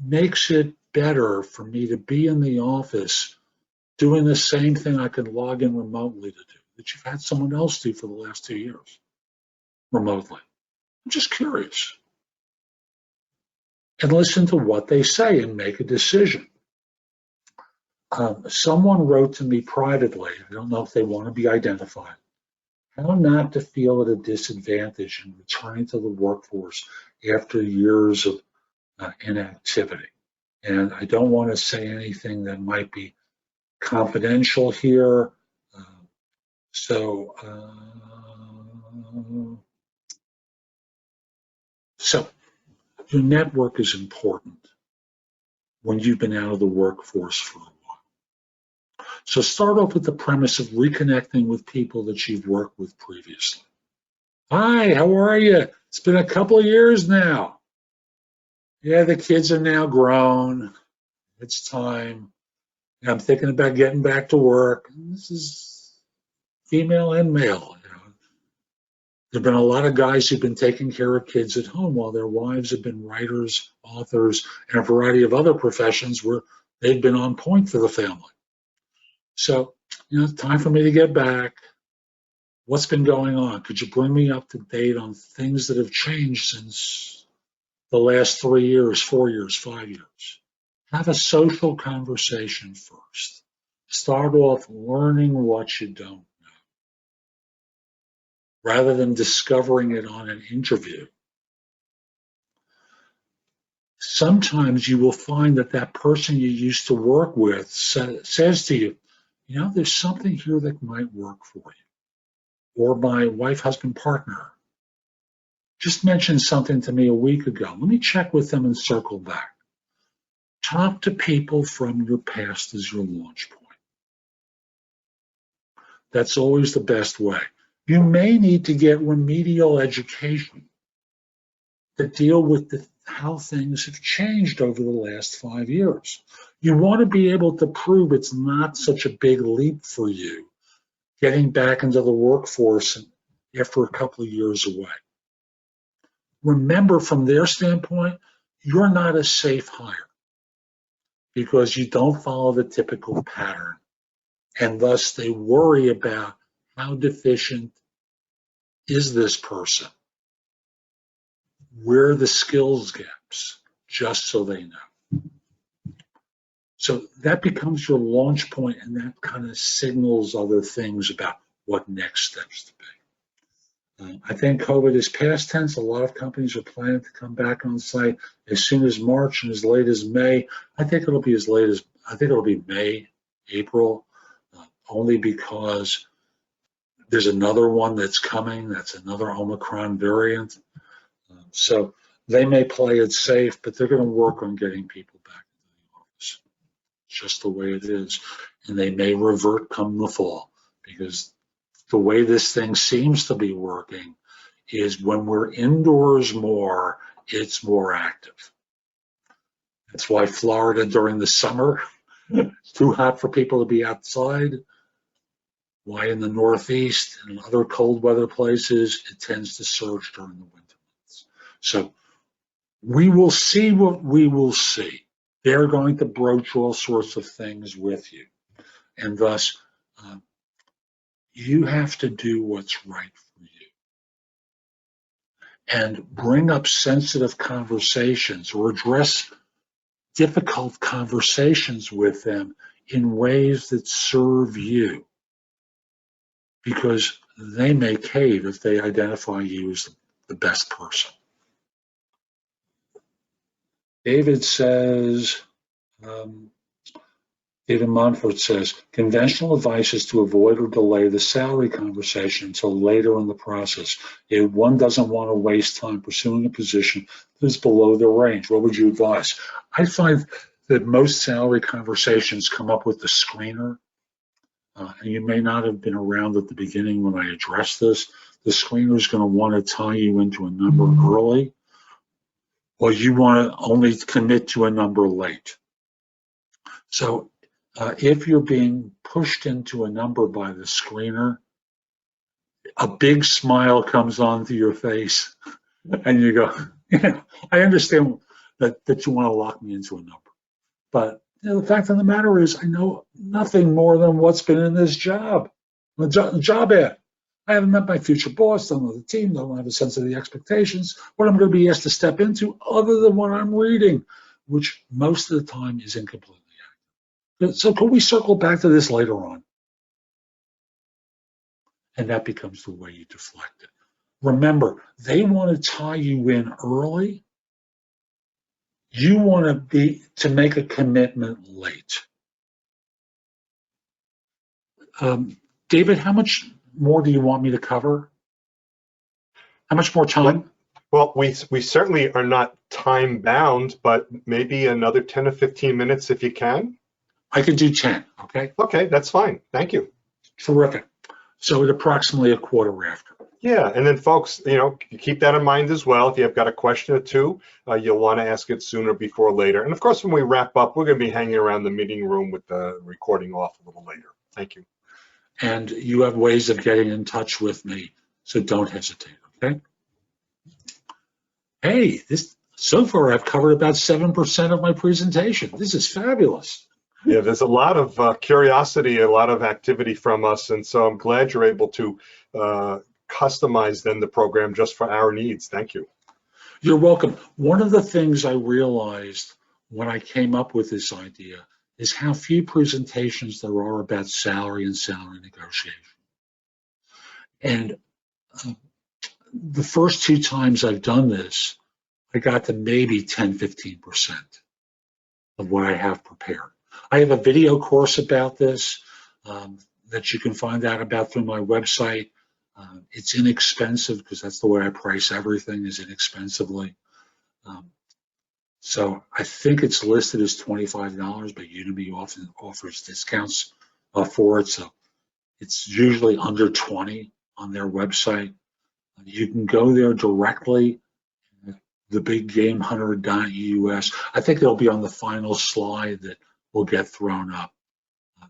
makes it better for me to be in the office doing the same thing I can log in remotely to do that you've had someone else do for the last 2 years remotely? I'm just curious. And listen to what they say and make a decision. Someone wrote to me privately, I don't know if they want to be identified, how not to feel at a disadvantage in returning to the workforce after years of inactivity. And I don't want to say anything that might be confidential here. So your network is important when you've been out of the workforce for a while. So start off with the premise of reconnecting with people that you've worked with previously. Hi, how are you? It's been a couple of years now. Yeah, the kids are now grown. It's time. I'm thinking about getting back to work. This is female and male. There have been a lot of guys who've been taking care of kids at home while their wives have been writers, authors, and a variety of other professions where they've been on point for the family. So, time for me to get back. What's been going on? Could you bring me up to date on things that have changed since the last 3 years, 4 years, 5 years? Have a social conversation first. Start off learning what you don't know, rather than discovering it on an interview. Sometimes you will find that that person you used to work with says to you, there's something here that might work for you. Or my wife, husband, partner just mentioned something to me a week ago. Let me check with them and circle back. Talk to people from your past as your launch point. That's always the best way. You may need to get remedial education to deal with how things have changed over the last 5 years. You want to be able to prove it's not such a big leap for you getting back into the workforce after a couple of years away. Remember, from their standpoint, you're not a safe hire because you don't follow the typical pattern. And thus they worry about how deficient is this person? Where are the skills gaps? Just so they know. So that becomes your launch point, and that kind of signals other things about what next steps to be. I think COVID is past tense. A lot of companies are planning to come back on site as soon as March and as late as May. I think it'll be May, April, only because there's another one that's coming. That's another Omicron variant. So they may play it safe, but they're going to work on getting people back into the office. It's just the way it is. And they may revert come the fall, because the way this thing seems to be working is when we're indoors more, it's more active. That's why Florida during the summer, it's too hot for people to be outside. Why in the Northeast and other cold weather places, it tends to surge during the winter months. So we will see what we will see. They're going to broach all sorts of things with you. And thus, you have to do what's right for you. And bring up sensitive conversations or address difficult conversations with them in ways that serve you, because they may cave if they identify you as the best person. David says, David Monfort says, conventional advice is to avoid or delay the salary conversation until later in the process. If one doesn't want to waste time pursuing a position that is below their range, what would you advise? I find that most salary conversations come up with the screener. And you may not have been around at the beginning when I addressed this. The screener is going to want to tie you into a number early. or you want to only commit to a number late. So if you're being pushed into a number by the screener, a big smile comes onto your face, and you go, I understand that you want to lock me into a number. But the fact of the matter is, I know nothing more than what's been in this job, the job ad. I haven't met my future boss, don't know the team, don't have a sense of the expectations, what I'm going to be asked to step into other than what I'm reading, which most of the time is incompletely accurate. So could we circle back to this later on? And that becomes the way you deflect it. Remember, they want to tie you in early. You want to make a commitment late. David, how much more do you want me to cover? How much more time? Well, we certainly are not time bound, but maybe another 10 or 15 minutes if you can. I can do 10, okay? Okay, that's fine. Thank you. Terrific. So at approximately a quarter after. Yeah, and then folks, you keep that in mind as well. If you've got a question or two, you'll want to ask it sooner before later. And of course, when we wrap up, we're going to be hanging around the meeting room with the recording off a little later. Thank you. And you have ways of getting in touch with me, so don't hesitate, okay? Hey, so far I've covered about 7% of my presentation. This is fabulous. Yeah, there's a lot of curiosity, a lot of activity from us, and so I'm glad you're able to customize then the program just for our needs. Thank you. You're welcome. One of the things I realized when I came up with this idea is how few presentations there are about salary and salary negotiation. And the first 2 times I've done this, I got to maybe 10, 15% of what I have prepared. I have a video course about this that you can find out about through my website. It's inexpensive because that's the way I price everything, is inexpensively. So I think it's listed as $25, but Udemy often offers discounts for it. So it's usually under 20 on their website. You can go there directly, thebiggamehunter.us. I think it'll be on the final slide that will get thrown up.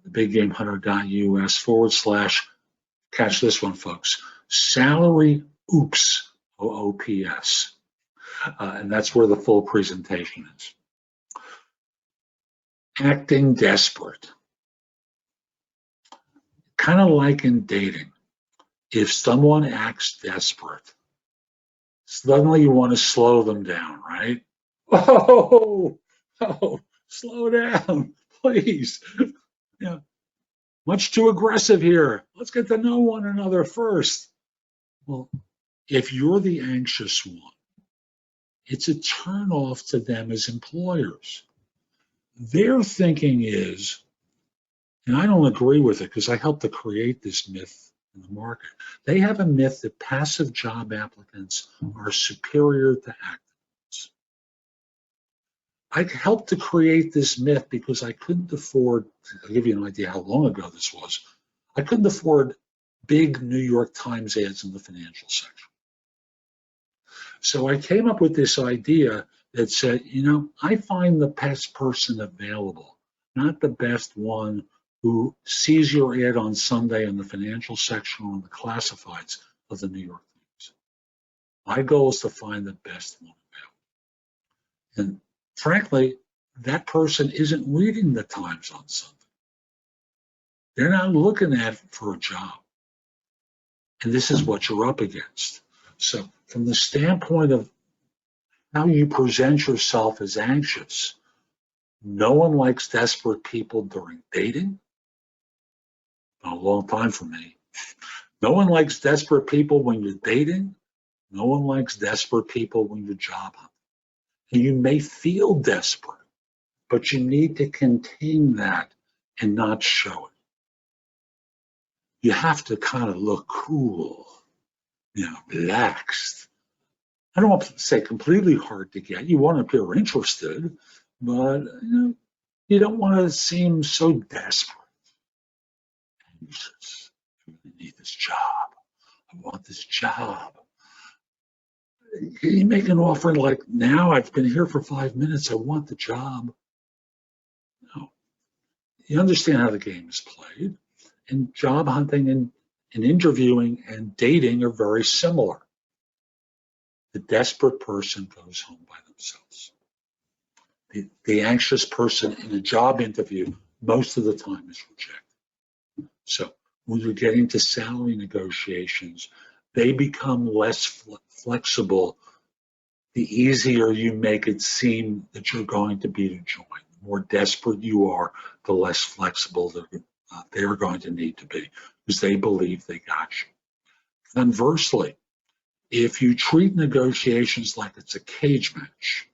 Thebiggamehunter.us / catch this one, folks, salary oops, OOPS. And that's where the full presentation is. Acting desperate. Kind of like in dating. If someone acts desperate, suddenly you want to slow them down, right? Oh, slow down, please. Much too aggressive here. Let's get to know one another first. Well, if you're the anxious one, it's a turnoff to them as employers. Their thinking is, and I don't agree with it because I helped to create this myth in the market. They have a myth that passive job applicants are superior to active ones. I helped to create this myth because I couldn't afford, I'll give you an idea how long ago this was, I couldn't afford big New York Times ads in the financial section. So I came up with this idea that said, I find the best person available, not the best one who sees your ad on Sunday in the financial section or in the classifieds of the New York Times. My goal is to find the best one available. And frankly, that person isn't reading the Times on Sunday. They're not looking at it for a job. And this is what you're up against. So from the standpoint of how you present yourself as anxious, no one likes desperate people during dating. Been a long time for me. No one likes desperate people when you're dating. No one likes desperate people when you're job hunting. And you may feel desperate, but you need to contain that and not show it. You have to kind of look cool, relaxed. I don't want to say completely hard to get. You want to appear interested, but you don't want to seem so desperate. I really need this job. I want this job. You make an offer like, now I've been here for 5 minutes, I want the job. No. You understand how the game is played. And job hunting and interviewing and dating are very similar. The desperate person goes home by themselves. The anxious person in a job interview most of the time is rejected. So when you're getting to salary negotiations, they become less flexible the easier you make it seem that you're going to be to join. The more desperate you are, the less flexible they're going to need to be, because they believe they got you. Conversely, if you treat negotiations like it's a cage match,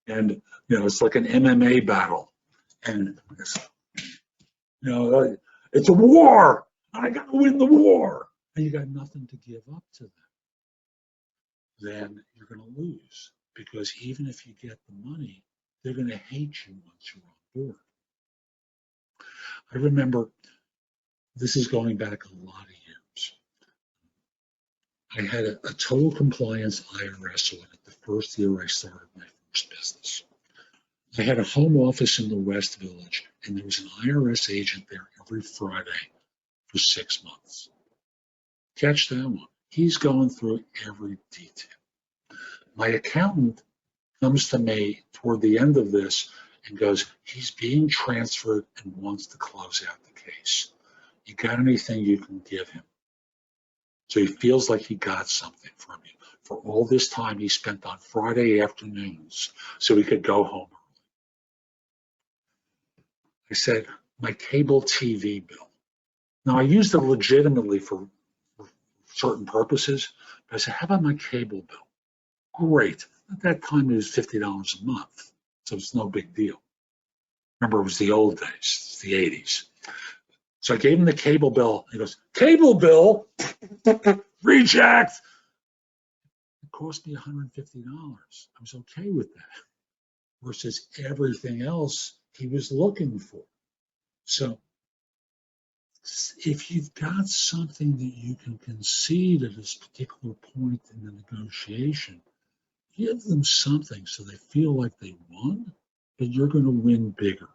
and it's like an MMA battle, and it's a war, I got to win the war, and you got nothing to give up to them, then you're going to lose, because even if you get the money, they're going to hate you once you're on board. I remember, this is going back a lot of years, I had a total compliance IRS audit the first year I started my first business. I had a home office in the West Village, and there was an IRS agent there every Friday for 6 months. Catch that one. He's going through every detail. My accountant comes to me toward the end of this and goes, he's being transferred and wants to close out the case. You got anything you can give him? So he feels like he got something from you for all this time he spent on Friday afternoons so he could go home early. I said, my cable TV bill. Now, I used it legitimately for certain purposes, but I said, how about my cable bill? Great. At that time, it was $50 a month, so it's no big deal. Remember, it was the old days, it's the 80s. So I gave him the cable bill. He goes, cable bill? Reject! It cost me $150. I was okay with that versus everything else he was looking for. So if you've got something that you can concede at this particular point in the negotiation, give them something so they feel like they won, but you're going to win bigger.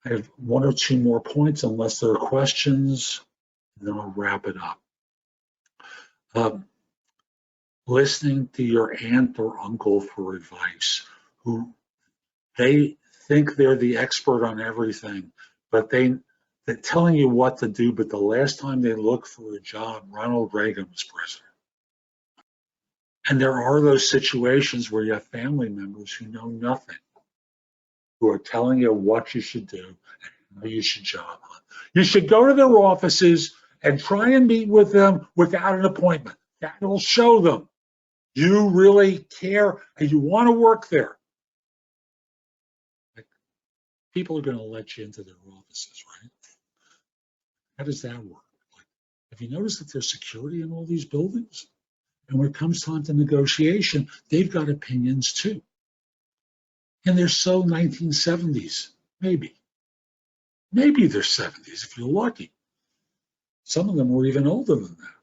I have 1 or 2 more points, unless there are questions, and then I'll wrap it up. Listening to your aunt or uncle for advice, who they think they're the expert on everything, but they're telling you what to do, but the last time they looked for a job, Ronald Reagan was president. And there are those situations where you have family members who know nothing, who are telling you what you should do and how you should job hunt. You should go to their offices and try and meet with them without an appointment. That will show them you really care and you want to work there. Like, people are going to let you into their offices, right? How does that work? Like, have you noticed that there's security in all these buildings? And when it comes time to negotiation, they've got opinions too. And they're so 1970s, maybe. Maybe they're 70s if you're lucky. Some of them were even older than that.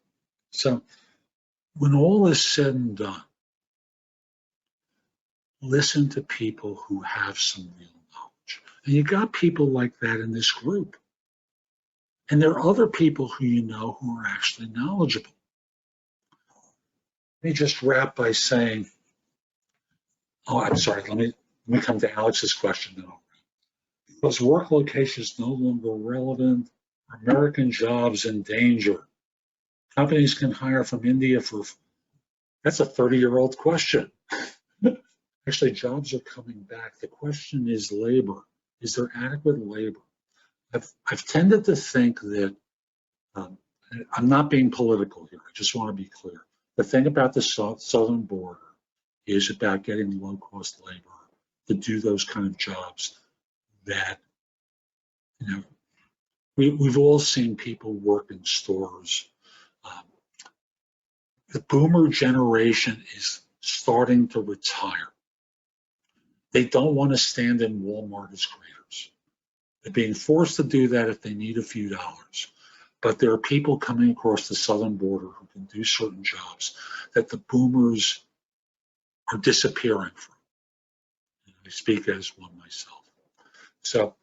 So when all is said and done, listen to people who have some real knowledge. And you got people like that in this group. And there are other people who you know who are actually knowledgeable. Let me just wrap by saying, I'm sorry, let me come to Alex's question now. Because work location is no longer relevant, American jobs in danger. Companies can hire from India that's a 30-year-old question. Actually, jobs are coming back. The question is labor. Is there adequate labor? I've tended to think that, I'm not being political here, I just want to be clear. The thing about the southern border is about getting low-cost labor to do those kind of jobs that, we've all seen people work in stores. The boomer generation is starting to retire. They don't want to stand in Walmart as greeters. They're being forced to do that if they need a few dollars. But there are people coming across the southern border who can do certain jobs that the boomers are disappearing from. I speak as one myself. So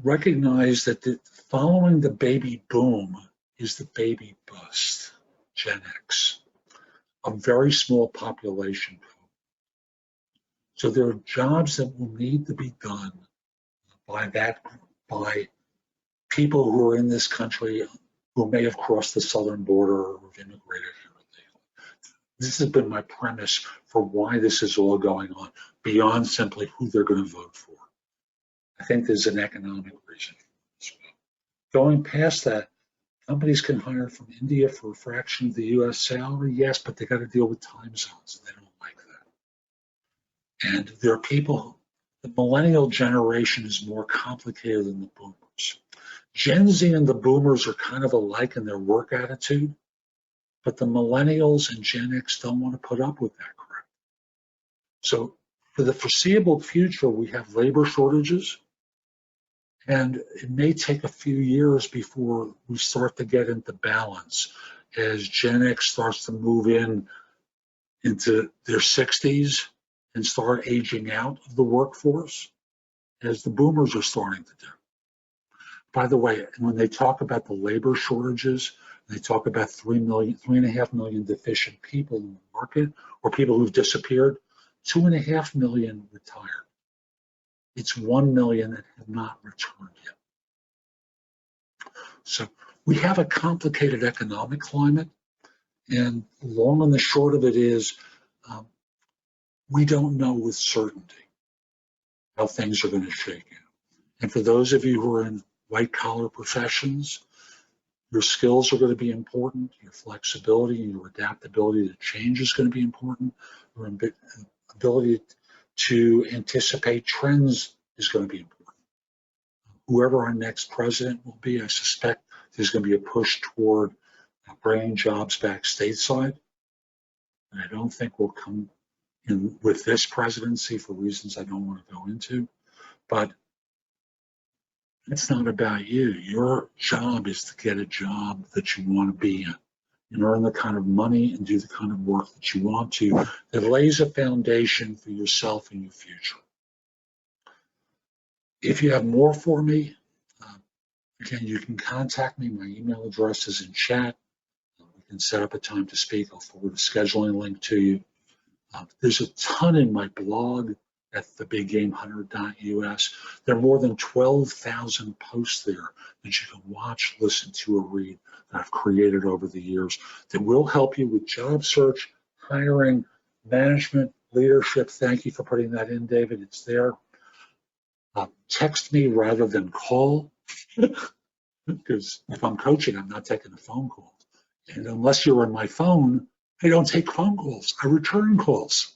recognize that following the baby boom is the baby bust, Gen X, a very small population group. So there are jobs that will need to be done by people who are in this country who may have crossed the southern border or have immigrated here. This has been my premise for why this is all going on, beyond simply who they're going to vote for. I think there's an economic reason as well. Going past that, companies can hire from India for a fraction of the US salary, yes, but they got to deal with time zones, and they don't like that. And there are people, the millennial generation is more complicated than the boomers. Gen Z and the boomers are kind of alike in their work attitude, but the millennials and Gen X don't want to put up with that crap. So for the foreseeable future, we have labor shortages, and it may take a few years before we start to get into balance as Gen X starts to move into their 60s and start aging out of the workforce, as the boomers are starting to do. By the way, when they talk about the labor shortages, they talk about 3.5 million deficient people in the market, or people who've disappeared. 2.5 million retired. It's 1 million that have not returned yet. So we have a complicated economic climate, and the long and the short of it is we don't know with certainty how things are going to shake out. And for those of you who are in white-collar professions, your skills are going to be important, your flexibility and your adaptability to change is going to be important, your ability to anticipate trends is going to be important. Whoever our next president will be, I suspect there's going to be a push toward bringing jobs back stateside. And I don't think we'll come in with this presidency for reasons I don't want to go into. But it's not about you. Your job is to get a job that you want to be in and earn the kind of money and do the kind of work that you want to, that lays a foundation for yourself and your future. If you have more for me, again, you can contact me. My email address is in chat. We can set up a time to speak. I'll forward a scheduling link to you. There's a ton in my blog at thebiggamehunter.us. There are more than 12,000 posts there that you can watch, listen to, or read that I've created over the years that will help you with job search, hiring, management, leadership. Thank you for putting that in, David. It's there. Text me rather than call, because if I'm coaching, I'm not taking a phone call. And unless you're on my phone, I don't take phone calls. I return calls.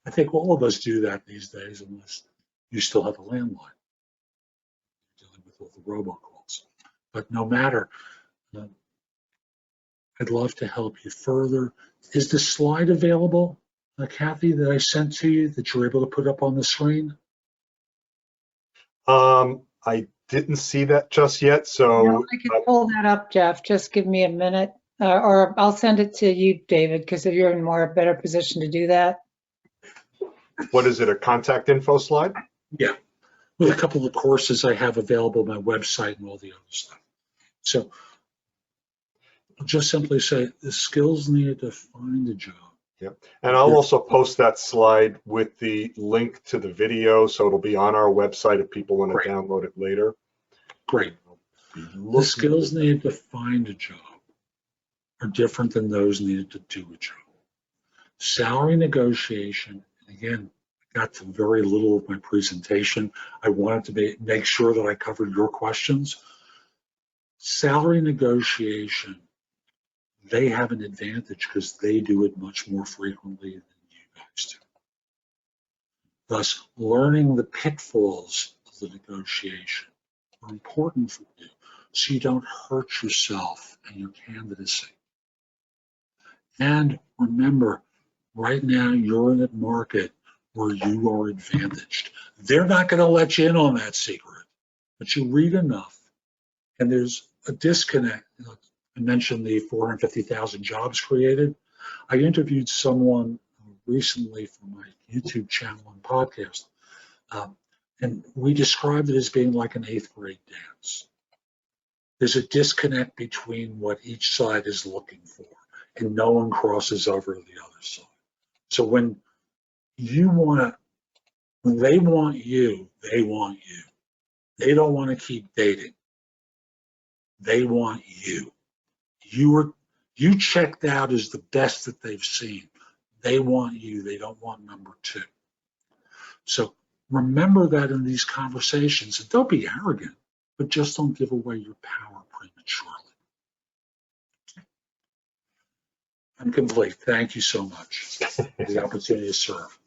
I think all of us do that these days, unless you still have a landline, dealing with all the robocalls. But no matter, I'd love to help you further. Is the slide available, Kathy, that I sent to you that you're able to put up on the screen? I didn't see that just yet, so. No, I can pull that up, Jeff. Just give me a minute, or I'll send it to you, David, because if you're in a better position to do that. What is it, a contact info slide? Yeah, with a couple of courses I have available on my website and all the other stuff. So I'll just simply say the skills needed to find a job. Yep. And I'll also post that slide with the link to the video, so it'll be on our website if people want to download it later. Great. The skills needed to find a job are different than those needed to do a job. Salary negotiation, and again, I got to very little of my presentation. I wanted to make sure that I covered your questions. Salary negotiation, they have an advantage because they do it much more frequently than you guys do. Thus, learning the pitfalls of the negotiation are important for you so you don't hurt yourself and your candidacy. And remember, right now you're in a market where you are advantaged. They're not going to let you in on that secret, but you read enough, and there's a disconnect. I mentioned the 450,000 jobs created. I interviewed someone recently for my YouTube channel and podcast, and we described it as being like an 8th grade dance. There's a disconnect between what each side is looking for, and no one crosses over to the other side. So when they want you, they want you. They don't want to keep dating. They want you. You checked out as the best that they've seen. They want you. They don't want number 2. So remember that in these conversations, and don't be arrogant, but just don't give away your power prematurely. I'm complete. Thank you so much for the opportunity to serve.